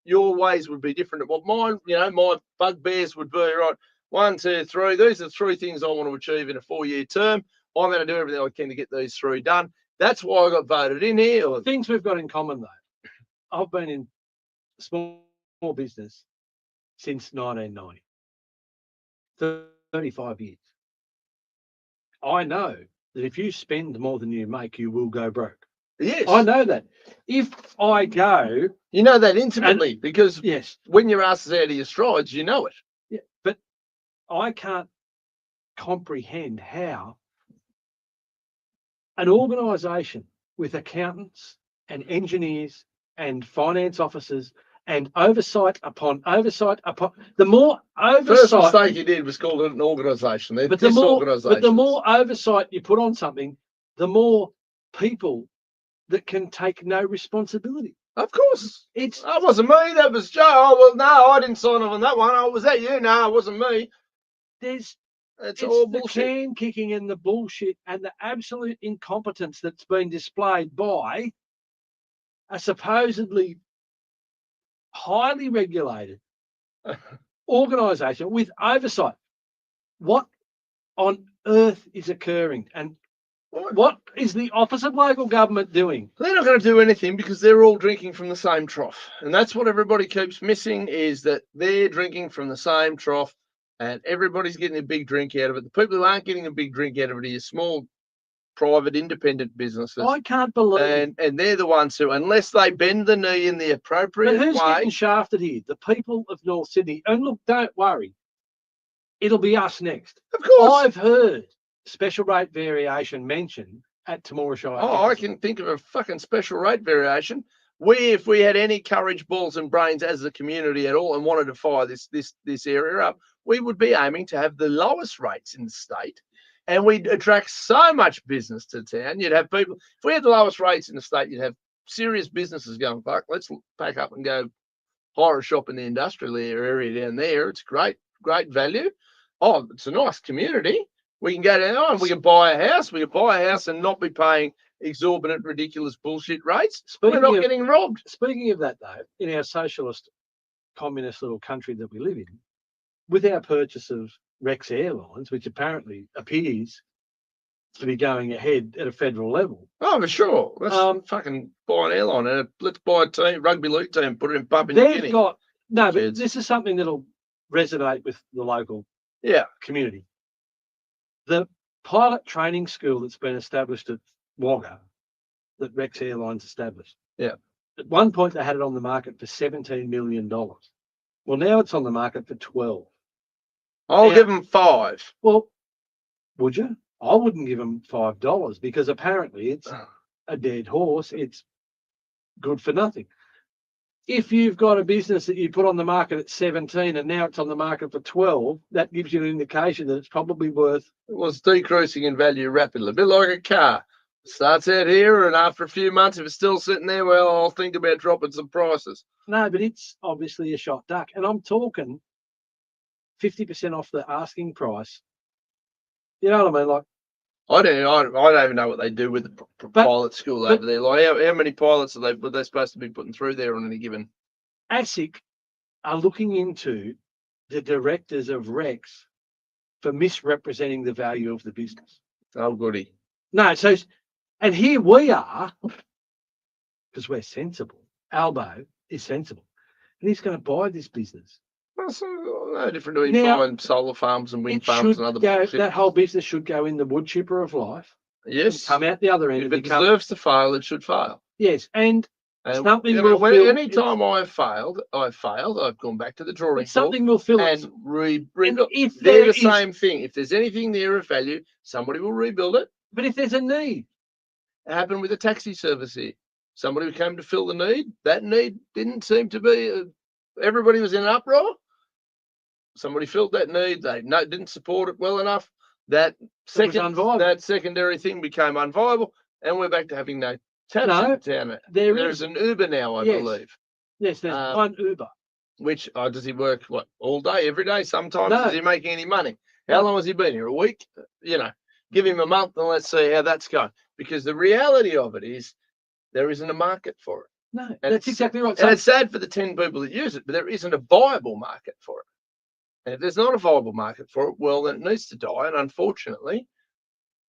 Your ways would be different to what mine, my bugbears would be, right? 1, 2, 3. These are the 3 things I want to achieve in a 4-year term. I'm going to do everything I can to get these 3 done. That's why I got voted in here. Things we've got in common, though. I've been in small business since 1990. 35 years. I know that if you spend more than you make, you will go broke. Yes. I know that. If I go... You know that intimately, because yes, when your ass is out of your strides, you know it. Yeah, but I can't comprehend how an organisation with accountants and engineers and finance officers and oversight upon the more oversight. First mistake you did was call it an organisation. But the more oversight you put on something, the more people that can take no responsibility. Of course. That wasn't me, that was Joe. Oh, well, no, I didn't sign off on that one. Oh, was that you? No, it wasn't me. It's all the bullshit. Can kicking and the bullshit and the absolute incompetence that's been displayed by a supposedly highly regulated organisation with oversight. What on earth is occurring? And what is the office of local government doing? They're not going to do anything because they're all drinking from the same trough. And that's what everybody keeps missing, is that they're drinking from the same trough and everybody's getting a big drink out of it. The people who aren't getting a big drink out of it are small, private, independent businesses. I can't believe and they're the ones who, unless they bend the knee in the appropriate way. But who's getting shafted here? The people of North Sydney. And look, don't worry. It'll be us next. Of course. I've heard special rate variation mentioned at Temora Shire. Oh, I can think of a fucking special rate variation. If we had any courage, balls, and brains as a community at all and wanted to fire this area up, we would be aiming to have the lowest rates in the state, and we'd attract so much business to town. You'd have people. If we had the lowest rates in the state, you'd have serious businesses going, fuck, let's pack up and go hire a shop in the industrial area down there. It's great value. Oh, it's a nice community. We can go down and we can buy a house. We can buy a house and not be paying exorbitant, ridiculous bullshit rates. We're not getting robbed. Speaking of that, though, in our socialist, communist little country that we live in, with our purchase of Rex Airlines, which apparently appears to be going ahead at a federal level. Oh, for sure. Let's fucking buy an airline and let's buy a team, rugby league team, put it in Papua New Guinea. But this is something that'll resonate with the local community. The pilot training school that's been established at Wagga, that Rex Airlines established. Yeah. At one point they had it on the market for $17 million. Well, now it's on the market for 12. I'll give them 5. Well, would you? I wouldn't give them $5 because apparently it's a dead horse. It's good for nothing. If you've got a business that you put on the market at 17 and now it's on the market for 12, that gives you an indication that it's probably worth. It was decreasing in value rapidly, a bit like a car. Starts out here, and after a few months, if it's still sitting there, well, I'll think about dropping some prices. No, but it's obviously a shot duck. And I'm talking 50% off the asking price. You know what I mean? Like, I don't even know what they do with the pilot school over there. Like, how many pilots were they supposed to be putting through there on any given? ASIC are looking into the directors of Rex for misrepresenting the value of the business. Oh, goody. No, so, and here we are, because we're sensible. Albo is sensible, and he's going to buy this business. Well, so no different to him buying solar farms and wind farms and other bullshit. That whole business should go in the wood chipper of life. Yes. Come out the other end. If it deserves to fail, it should fail. Yes, and something anytime I've failed, I've gone back to the drawing board. Something will fill and it. rebuild. If they're the same thing. If there's anything there of value, somebody will rebuild it. But if there's a need, it happened with the taxi service here. Somebody who came to fill the need. That need didn't seem to be. Everybody was in an uproar. Somebody filled that need. They didn't support it well enough. That secondary thing became unviable, and we're back to having no taxi down there. There's an Uber now, I believe. Yes, there's one Uber. Which does he work all day, every day? Sometimes is he making any money? How long has he been here? A week? Give him a month and let's see how that's going. Because the reality of it is, there isn't a market for it. No, and that's exactly right. And it's sad for the 10 people that use it, but there isn't a viable market for it. And if there's not a viable market for it, well, then it needs to die. And unfortunately,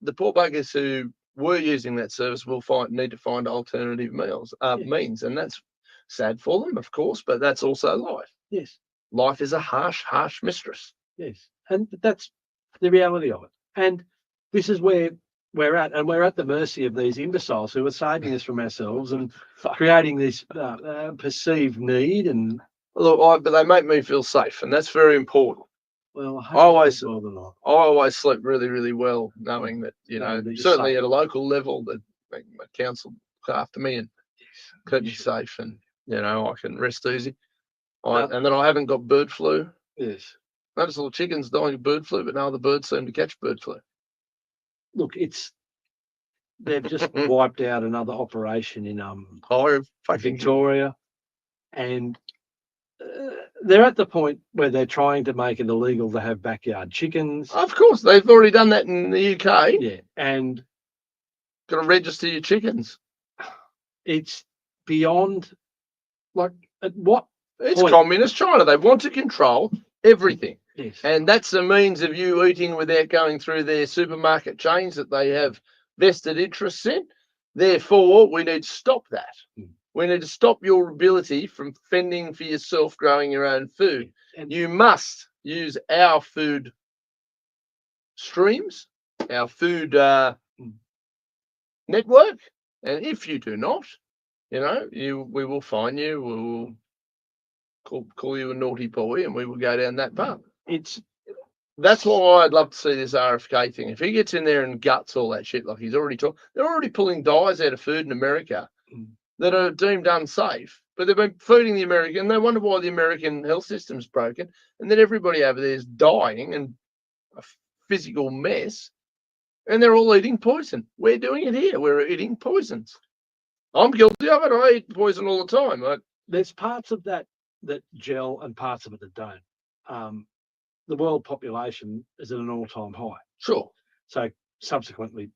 the poor buggers who were using that service will need to find alternative means. And that's sad for them, of course, but that's also life. Yes. Life is a harsh, harsh mistress. Yes. And that's the reality of it. And this is where we're at. And we're at the mercy of these imbeciles who are saving us from ourselves and creating this perceived need. And look, but they make me feel safe, and that's very important. Well, I always sleep really, really well, knowing that certainly at a local level that my council look after me and keep me safe, and I can rest easy. And then I haven't got bird flu. Yes. Notice all the chickens dying of bird flu, but no other birds seem to catch bird flu. Look, they've just wiped out another operation in Victoria, and they're at the point where they're trying to make it illegal to have backyard chickens. Of course, they've already done that in the UK. Yeah, and got to register your chickens. It's beyond, like, at what It's communist China. They want to control everything. Yes. And that's a means of you eating without going through their supermarket chains that they have vested interests in. Therefore, we need to stop that. We need to stop your ability from fending for yourself, growing your own food. And you must use our food streams, our food network. And if you do not, we will fine you. We will call you a naughty boy, and we will go down that path. That's why I'd love to see this RFK thing. If he gets in there and guts all that shit, like he's already talking, they're already pulling dyes out of food in America that are deemed unsafe, but they've been feeding the American. They wonder why the American health system's broken, and then everybody over there is dying and a physical mess, and they're all eating poison. We're doing it here. We're eating poisons. I'm guilty of it. I eat poison all the time. There's parts of that gel and parts of it that don't. The world population is at an all-time high. Sure. So subsequently,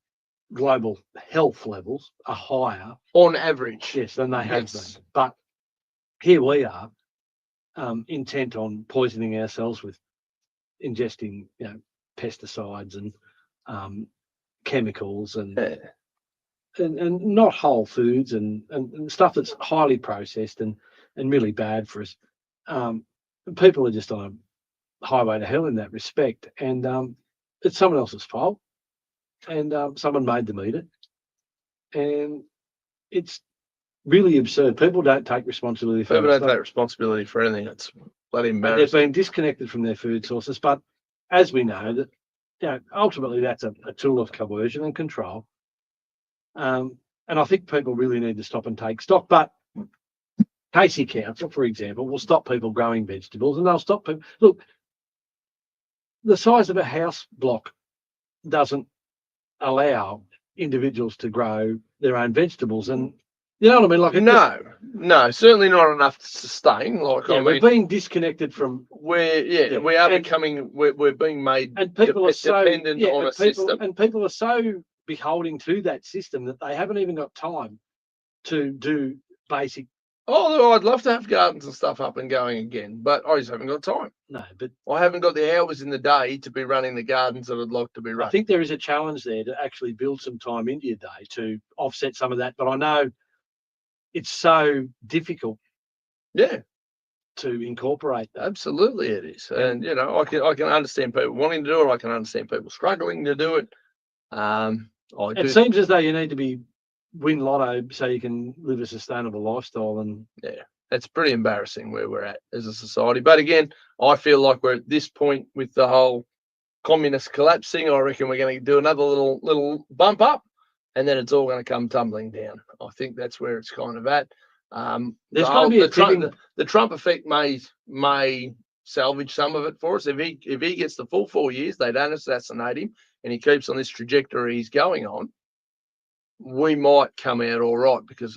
global health levels are higher on average. Yes, than they have been. But here we are, intent on poisoning ourselves with ingesting, pesticides and chemicals and not whole foods and stuff that's highly processed and really bad for us. People are just on a highway to hell in that respect, and it's someone else's fault, and someone made them eat it, and it's really absurd. People don't take responsibility for it. People don't take responsibility for anything. It's bloody embarrassing. They've been disconnected from their food sources, but as we know, that ultimately that's a tool of coercion and control, and I think people really need to stop and take stock. But Casey Council, for example, will stop people growing vegetables, and they'll stop people. Look, the size of a house block doesn't allow individuals to grow their own vegetables. And you know what I mean? Like, no, certainly not enough to sustain. Like, yeah, I we're mean, being disconnected from. we are becoming, we're being made And people are so dependent on a system. And people are so beholden to that system that they haven't even got time to do basic. Although I'd love to have gardens and stuff up and going again, but I just haven't got time. No, but I haven't got the hours in the day to be running the gardens that I'd like to be running. I think there is a challenge there to actually build some time into your day to offset some of that. But I know it's so difficult. Yeah, to incorporate that. Absolutely, it is. And you know, I can understand people wanting to do it. I can understand people struggling to do it. It seems as though you need to win lotto so you can live a sustainable lifestyle. And yeah, it's pretty embarrassing where we're at as a society. But again, I feel like we're at this point with the whole communist collapsing. I reckon we're going to do another little bump up, and then it's all going to come tumbling down. I think that's where it's kind of at. There's going to be the Trump effect may salvage some of it for us. If he gets the full 4 years, they don't assassinate him, and he keeps on this trajectory he's going on, we might come out all right because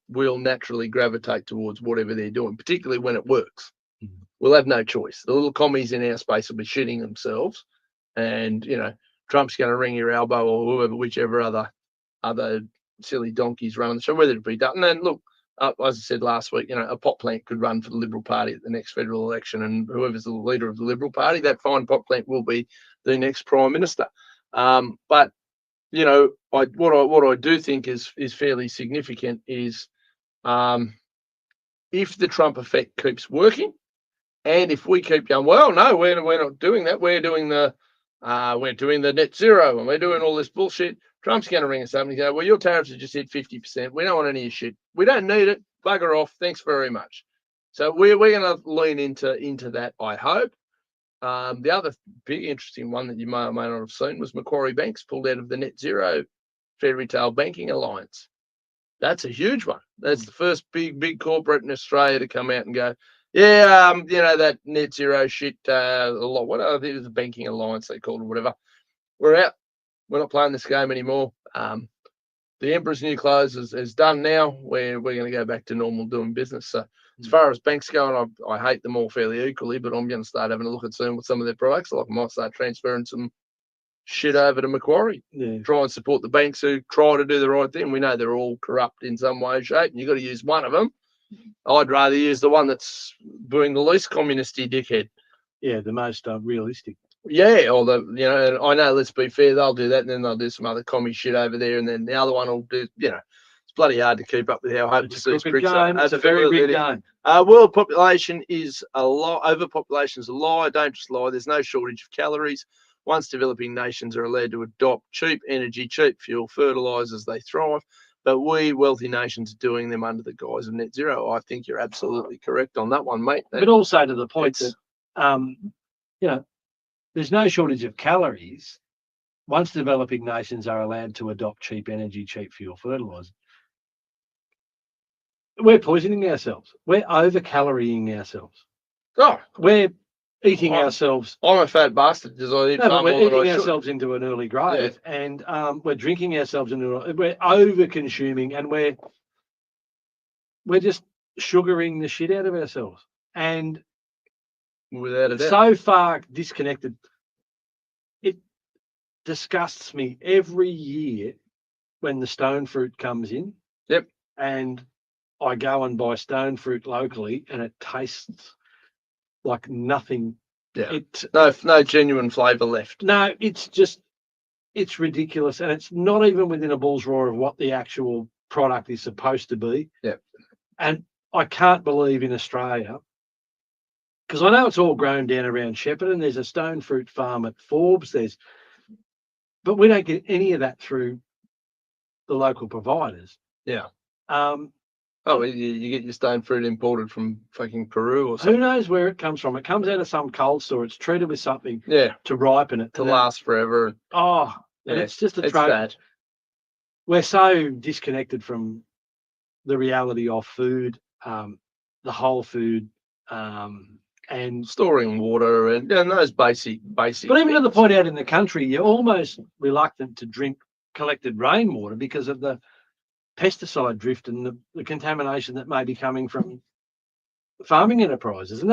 we'll naturally gravitate towards whatever they're doing, particularly when it works. Mm-hmm. We'll have no choice. The little commies in our space will be shitting themselves, and you know Trump's going to ring your elbow or whichever other silly donkeys running the show, whether it be done. And then look. As I said last week, you know, a pot plant could run for the Liberal Party at the next federal election, and whoever's the leader of the Liberal Party, that fine pot plant will be the next Prime Minister. But you know, what I do think is fairly significant is if the Trump effect keeps working, and if we keep going, well, no, we're not doing that. We're doing the net zero, and we're doing all this bullshit. Trump's going to ring us up and go, well, your tariffs have just hit 50%. We don't want any of your shit. We don't need it. Bugger off. Thanks very much. So we're going to lean into that, I hope. The other big interesting one that you may or may not have seen was Macquarie Banks pulled out of the Net Zero Fair Retail Banking Alliance. That's a huge one. That's the first big corporate in Australia to come out and go, yeah, you know, that net zero shit, a lot. What I think it was a banking alliance they called it, whatever. We're out. We're not playing this game anymore. The Emperor's new clothes is done now. We're going to go back to normal doing business. So as far as banks go, I hate them all fairly equally, but I'm going to start having a look at soon with some of their products. Like I might start transferring some shit over to Macquarie. Yeah. Try and support the banks who try to do the right thing. We know they're all corrupt in some way or shape, and you've got to use one of them. I'd rather use the one that's being the least communist-y dickhead. Yeah, the most realistic. Yeah, or and I know, let's be fair, they'll do that, and then they'll do some other commie shit over there, and then the other one will do, it's bloody hard to keep up with how hopeless these pricks are. It's a very big game. World population is a lie. Overpopulation is a lie. Don't just lie. There's no shortage of calories. Once developing nations are allowed to adopt cheap energy, cheap fuel, fertilizers, they thrive. But we wealthy nations are doing them under the guise of net zero. I think you're absolutely correct on that one, mate. But also to the point that, there's no shortage of calories once developing nations are allowed to adopt cheap energy, cheap fuel, fertilizer. We're poisoning ourselves. We're over-calorying ourselves. Oh, we're eating ourselves. I'm a fat bastard because I eat far more than I should. We're eating ourselves into an early grave, and we're drinking ourselves into. We're over-consuming, and we're just sugaring the shit out of ourselves, and without a doubt, so far disconnected. It disgusts me every year when the stone fruit comes in. Yep. And I go and buy stone fruit locally, and it tastes like nothing. Yeah. No genuine flavour left. No, it's ridiculous, and it's not even within a bull's roar of what the actual product is supposed to be. Yeah. And I can't believe in Australia, because I know it's all grown down around Shepparton. There's a stone fruit farm at Forbes. But we don't get any of that through the local providers. Yeah. You get your stone fruit imported from fucking Peru or something. Who knows where it comes from? It comes out of some cold store. It's treated with something to ripen it. To last forever. Oh, and it's just a trade. We're so disconnected from the reality of food, the whole food, and storing water and those basic. But even to the point out in the country, you're almost reluctant to drink collected rainwater because of the pesticide drift and the contamination that may be coming from farming enterprises. And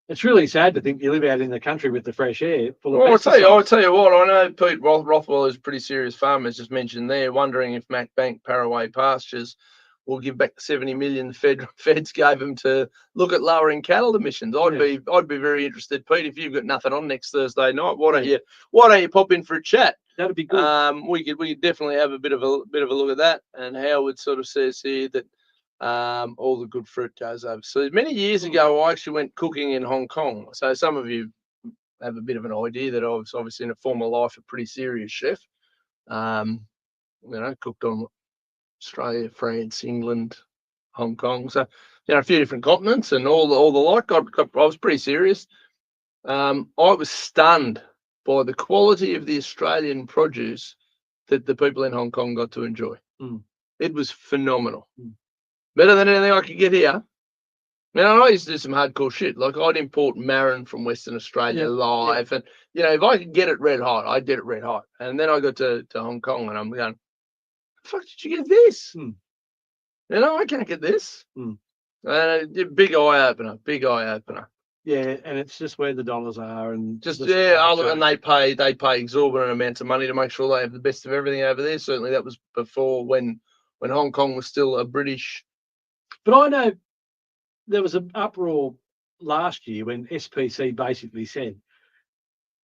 it's really sad to think you live out in the country with the fresh air full of pesticides. I'll tell you what, I know Pete Rothwell is a pretty serious farmer, as just mentioned there, wondering if Mac Bank Paraway Pastures will give back the 70 million the feds gave him to look at lowering cattle emissions. I'd be very interested, Pete, if you've got nothing on next Thursday night. Why don't you pop in for a chat? That'd be good. We could definitely have a bit of a look at that. And Howard sort of says here that all the good fruit goes overseas. Many years ago, I actually went cooking in Hong Kong. So some of you have a bit of an idea that I was obviously in a former life a pretty serious chef. Cooked on Australia, France, England, Hong Kong. So, a few different continents and all the like. I was pretty serious. I was stunned by the quality of the Australian produce that the people in Hong Kong got to enjoy. It was phenomenal. Better than anything I could get here. I used to do some hardcore shit. Like I'd import marron from Western Australia live. And, if I could get it red hot, I'd get it red hot. And then I got to Hong Kong and I'm going, the fuck did you get this? I can't get this. Big eye opener. Yeah, and it's just where the dollars are, and and they pay exorbitant amounts of money to make sure they have the best of everything over there. Certainly, that was before when Hong Kong was still a British. But I know there was an uproar last year when SPC basically said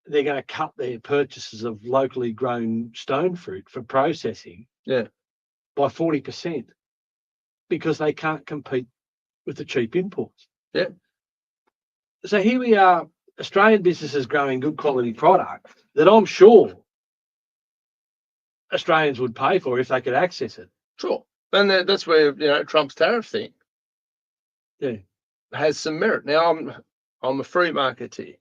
they're going to cut their purchases of locally grown stone fruit for processing by 40% because they can't compete with the cheap imports. Yeah. So here we are, Australian businesses growing good quality product that I'm sure Australians would pay for if they could access it. Sure. And that's where, Trump's tariff thing has some merit. Now, I'm a free marketeer.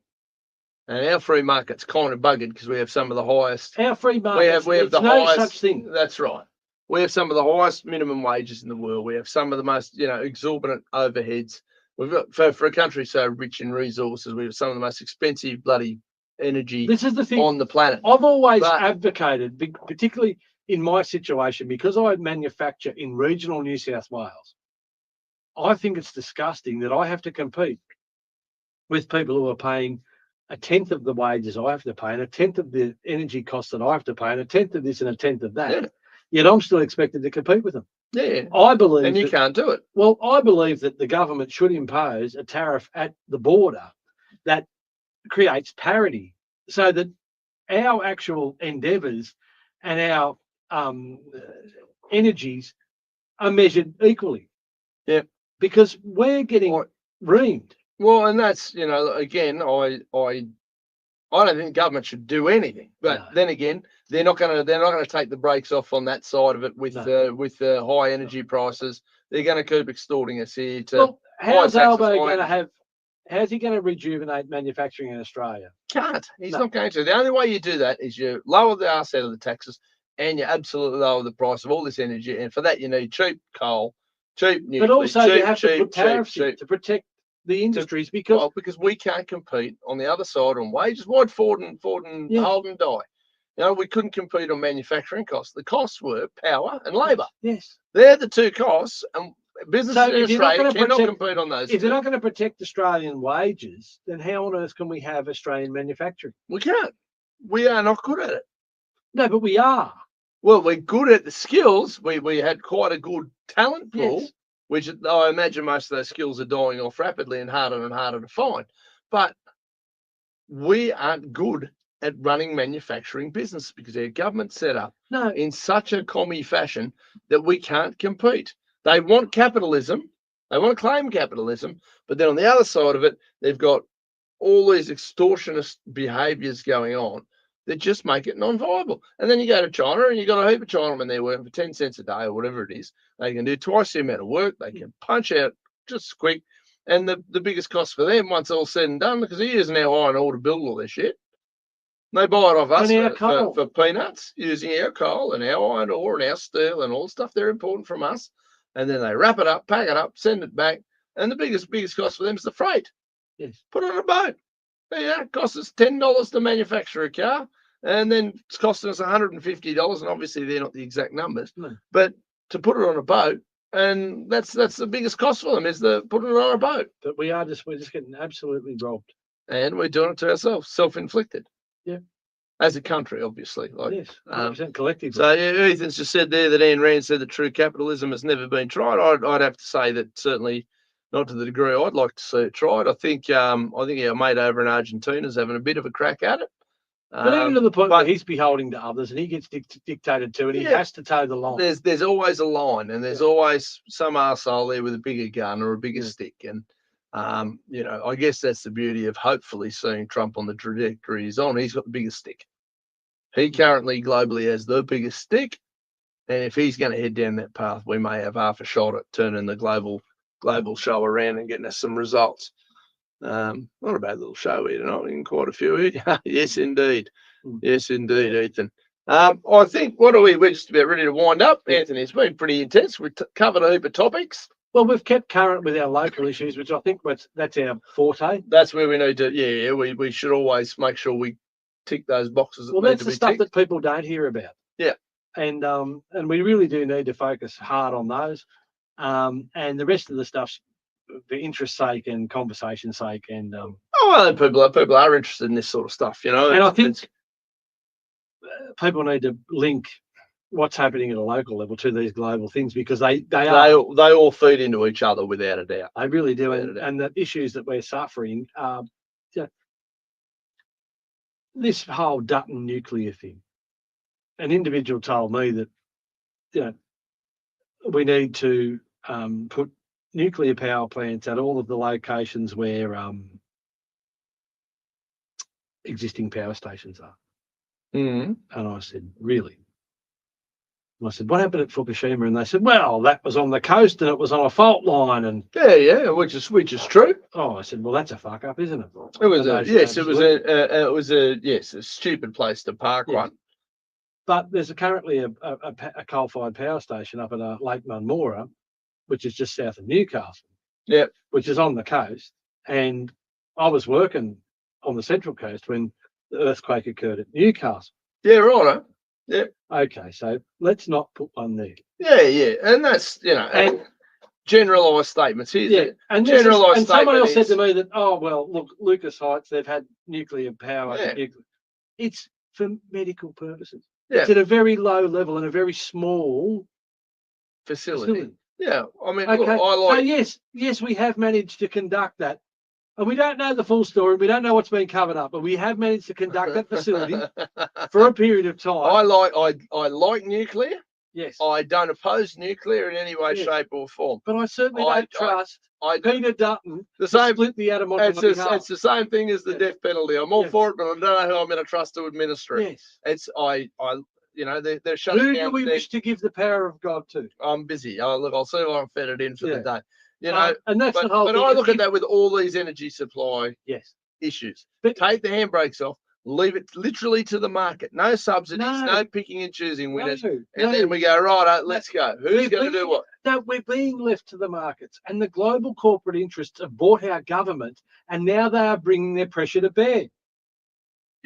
And our free market's kind of buggered because we have some of the highest. Our free market, we have the highest, such thing. That's right. We have some of the highest minimum wages in the world. We have some of the most, exorbitant overheads. We've got for a country so rich in resources, we have some of the most expensive bloody energy. This is the thing on the planet. I've always advocated, particularly in my situation, because I manufacture in regional New South Wales. I think it's disgusting that I have to compete with people who are paying a tenth of the wages I have to pay, and a tenth of the energy costs that I have to pay, and a tenth of this and a tenth of that. Yeah. Yet I'm still expected to compete with them. Yeah. I believe and you can't do it. Well, I believe that the government should impose a tariff at the border that creates parity so that our actual endeavours and our energies are measured equally. Yeah. Because we're getting reamed. Well, and that's, again, I don't think government should do anything. But then again, they're not going to take the brakes off on that side of it with the high energy prices. They're going to keep extorting us here. How's Albo going to have? How's he going to rejuvenate manufacturing in Australia? Can't. He's not going to. The only way you do that is you lower the arse out of the taxes and you absolutely lower the price of all this energy. And for that, you need cheap coal, cheap nuclear. But also you have to put tariffs in to protect the industries because we can't compete on the other side on wages. Why'd Ford and Holden die? We couldn't compete on manufacturing costs. The costs were power and labour. Yes. They're the two costs, and businesses in Australia cannot compete on those. If they're not going to protect Australian wages, then how on earth can we have Australian manufacturing? We can't. We are not good at it. No, but we are. Well, we're good at the skills. We had quite a good talent pool, which I imagine most of those skills are dying off rapidly and harder to find. But we aren't good at running manufacturing business because our government's set up in such a commie fashion that we can't compete. They want capitalism. They want to claim capitalism. But then on the other side of it, they've got all these extortionist behaviours going on that just make it non-viable. And then you go to China and you've got a heap of Chinamen there working for 10 cents a day or whatever it is. They can do twice the amount of work. They can punch out just quick. And the biggest cost for them, once all said and done, because they're using our iron ore to build all their shit, they buy it off us for peanuts, using our coal and our iron ore and our steel and all the stuff they're importing from us. And then they wrap it up, pack it up, send it back. And the biggest cost for them is the freight. Yes. Put it on a boat. Yeah, it costs us $10 to manufacture a car. and then it's costing us $150, and obviously they're not the exact numbers, No. but to put it on a boat, and that's the biggest cost for them is the putting it on a boat, But we're just getting absolutely robbed. and we're doing it to ourselves, self-inflicted. Yeah. As a country, obviously. Yes, 100% collectively. So Ethan's just said there that Ayn Rand said that true capitalism has never been tried. I'd have to say that certainly not to the degree I'd like to see it tried. I think our mate over in Argentina is having a bit of a crack at it. But even to the point where he's beholden to others and he gets dictated to, and he has to toe the line. There's always a line, and there's always some arsehole there with a bigger gun or a bigger stick. And I guess that's the beauty of hopefully seeing Trump on the trajectory he's on. He's got the biggest stick. He currently globally has the biggest stick, and if he's going to head down that path, we may have half a shot at turning the global show around and getting us some results. Not a bad little show here tonight. We're in quite a few here. Yes, indeed. Yes, indeed, Ethan. I think, we're just about ready to wind up. Anthony, it's been pretty intense. We've covered a heap of topics. Well, we've kept current with our local issues, which I think that's our forte. That's where we need to, we should always make sure we tick those boxes. Well, that's the stuff that people don't hear about. Yeah. And we really do need to focus hard on those. And the rest of the stuff's for interest's sake and conversation's sake. And people are interested in this sort of stuff, And I think people need to link what's happening at a local level to these global things, because they all feed into each other without a doubt. They really do. And the issues that we're suffering, this whole Dutton nuclear thing. An individual told me that we need to put nuclear power plants at all of the locations where existing power stations are. Mm-hmm. And I said, really? And I said, what happened at Fukushima? And they said, well, that was on the coast and it was on a fault line. And which is true. Oh, I said, well, that's a fuck up, isn't it? It was a stupid place to park one. But there's currently a coal-fired power station up at Lake Munmora, which is just south of Newcastle. Yeah, which is on the coast. And I was working on the Central Coast when the earthquake occurred at Newcastle. Yeah, right. Yeah. Okay, so let's not put one there. Yeah, and that's and generalised statements here. Yeah, and someone else said to me that, oh well, look, Lucas Heights, they've had nuclear power. Yeah. It's for medical purposes. Yeah. It's at a very low level and a very small facility. Yeah, I mean, okay. look, so yes, we have managed to conduct that. And we don't know the full story. We don't know what's been covered up, but we have managed to conduct that facility for a period of time. I like nuclear. Yes. I don't oppose nuclear in any way, shape, or form. But I certainly don't trust Peter Dutton to split the atom on it's the same thing as the death penalty. I'm all for it, but I don't know who I'm going to trust to administer it. Yes. They're shutting down. Who do we wish to give the power of God to? I'm busy. I'll see if I'm fed it in for the day. And that's the whole thing. But I look at that with all these energy supply issues. But take the handbrakes off, leave it literally to the market. No subsidies, no picking and choosing winners. Then we go, right, let's go. Who's going to do what? No, we're being left to the markets. And the global corporate interests have bought our government, and now they are bringing their pressure to bear.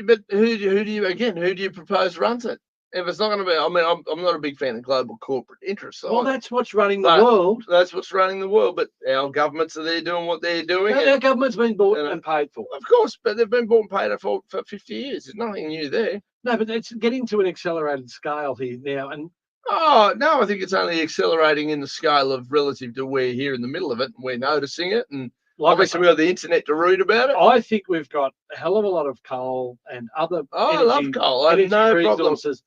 But who do you propose runs it? If it's not going to be, I mean, I'm not a big fan of global corporate interests. Well, that's what's running the world. That's what's running the world. But our governments are there doing what they're doing. And our government's been bought and paid for. Of course, but they've been bought and paid for 50 years. There's nothing new there. No, but it's getting to an accelerated scale here now. And no, I think it's only accelerating in the scale of relative to we're here in the middle of it, and we're noticing it. And obviously, we have the internet to read about it. I think we've got a hell of a lot of coal and other I love coal. I have no resources.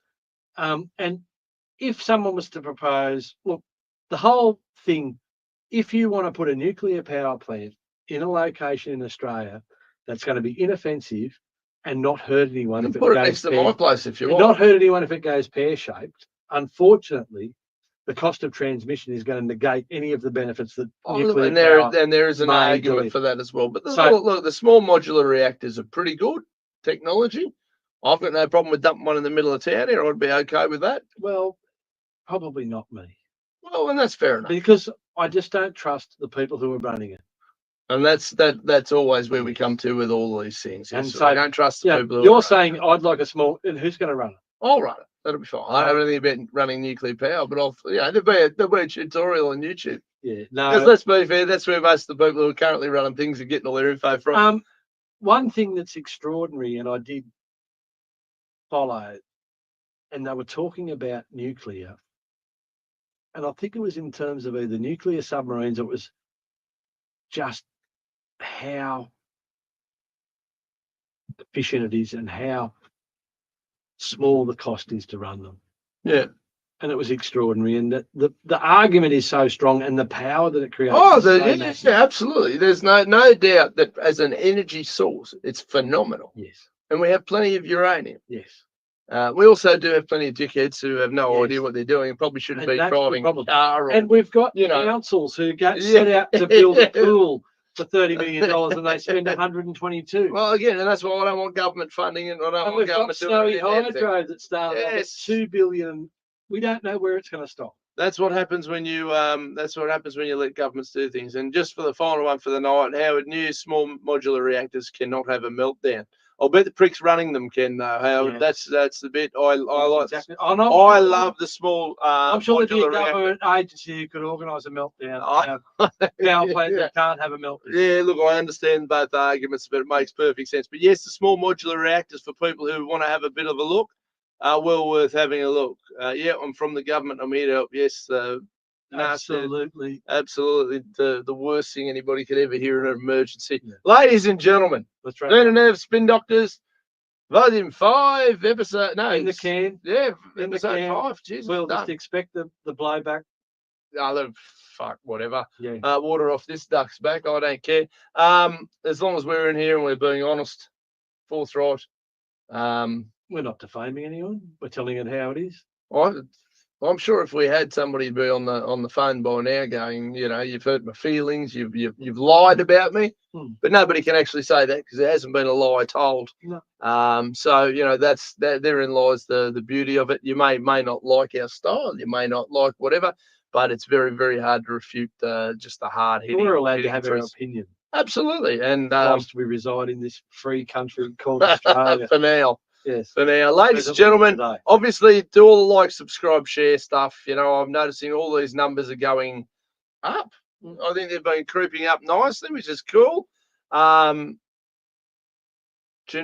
And if someone was to propose, look, the whole thing, if you want to put a nuclear power plant in a location in Australia that's going to be inoffensive and not hurt anyone, if it put it next to my place if you want. Not hurt anyone if it goes pear-shaped. Unfortunately, the cost of transmission is going to negate any of the benefits that nuclear power. And there is an argument for that as well. But the small modular reactors are pretty good technology. I've got no problem with dumping one in the middle of town here. I'd be okay with that. Well, probably not me. Well, and that's fair enough. Because I just don't trust the people who are running it. And that's always where we come to with all these things. And Yes, so, we don't trust the Yeah, people who you're are saying I'd like a small, and who's going to run it? I'll run it. That'll be fine. I don't know anything about running nuclear power, but there'll be a tutorial on YouTube. Yeah, Because no. let's be fair, that's where most of the people who are currently running things are getting all their info from. One thing that's extraordinary, and I did follow, and they were talking about nuclear, and I think it was in terms of either nuclear submarines, or it was just how efficient it is and how small the cost is to run them. Yeah. And it was extraordinary, and that the argument is so strong, and the power that it creates. Oh, is so yeah, massive. absolutely. There's no doubt that as an energy source, it's phenomenal. Yes. And we have plenty of uranium. Yes. We also do have plenty of dickheads who have no Yes. idea what they're doing and probably shouldn't And be that's the driving a problem. car. Or, And we've got you know, councils who set out to build a pool for $30 million, and they spend 122. well, again, and that's why I don't want government funding it. I don't And want we've got government Snowy doing anything. Hydro that started off at Yes. $2 billion. We don't know where it's going to stop. That's what happens when you let governments do things. And just for the final one for the night, Howard, new small modular reactors cannot have a meltdown. I'll bet the pricks running them can, though, Howard. Yes. That's the bit I like. Exactly. I love the small I'm sure there'd be a modular reactor. government agency who could organise a meltdown. Power plant that can't have a meltdown. Yeah, look, I understand both arguments, but it makes perfect sense. But yes, the small modular reactors for people who want to have a bit of a look are well worth having a look. Yeah, I'm from the government. I'm here to help. Yes, absolutely. Absolutely. The worst thing anybody could ever hear in an emergency. Yeah. Ladies and gentlemen, that's right. Dean and Ev, Spin Doctors, Volume 5, episode. No, in the can. Yeah, in episode the can. 5. Jesus, we'll just expect the blowback. Oh, fuck, whatever. Yeah. Water off this duck's back. I don't care. As long as we're in here and we're being honest, forthright. We're not defaming anyone. We're telling it how it is. I'm sure if we had somebody be on the phone by now going, you've hurt my feelings, you've lied about me, but nobody can actually say that because there hasn't been a lie told. No. So therein lies the beauty of it. You may not like our style, you may not like whatever, but it's very, very hard to refute just the hard hitting. We're allowed to have our opinion. Absolutely, and whilst we reside in this free country called Australia. For now. Yes. For now, ladies and gentlemen, obviously do all the like, subscribe, share stuff. I'm noticing all these numbers are going up. I think they've been creeping up nicely, which is cool. Tune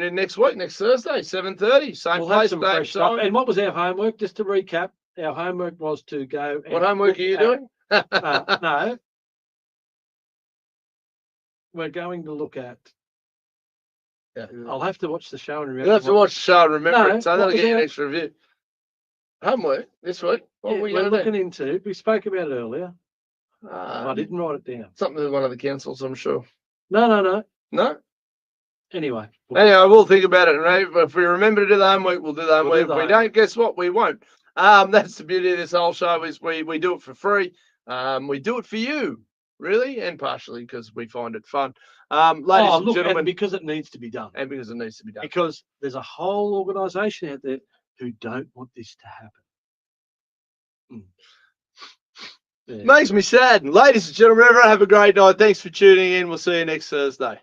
in next week, next Thursday, 7:30, same place, same time. And what was our homework? Just to recap, our homework was to go. What homework are you doing? No. We're going to look at. Yeah. I'll have to watch the show and remember. You'll have to watch the show and remember it, so that'll get you an extra review. Homework this week. What were you looking into? We spoke about it earlier. I didn't write it down. Something with one of the councils, I'm sure. No. No? Anyway, we'll think about it. Right? If we remember to do the homework, we'll do the homework. If we don't, guess what? We won't. That's the beauty of this whole show is we do it for free. We do it for you, really, and partially because we find it fun. Ladies and gentlemen, and because it needs to be done. And because it needs to be done. Because there's a whole organisation out there who don't want this to happen. Yeah. Makes me sad. Ladies and gentlemen, everyone have a great night. Thanks for tuning in. We'll see you next Thursday.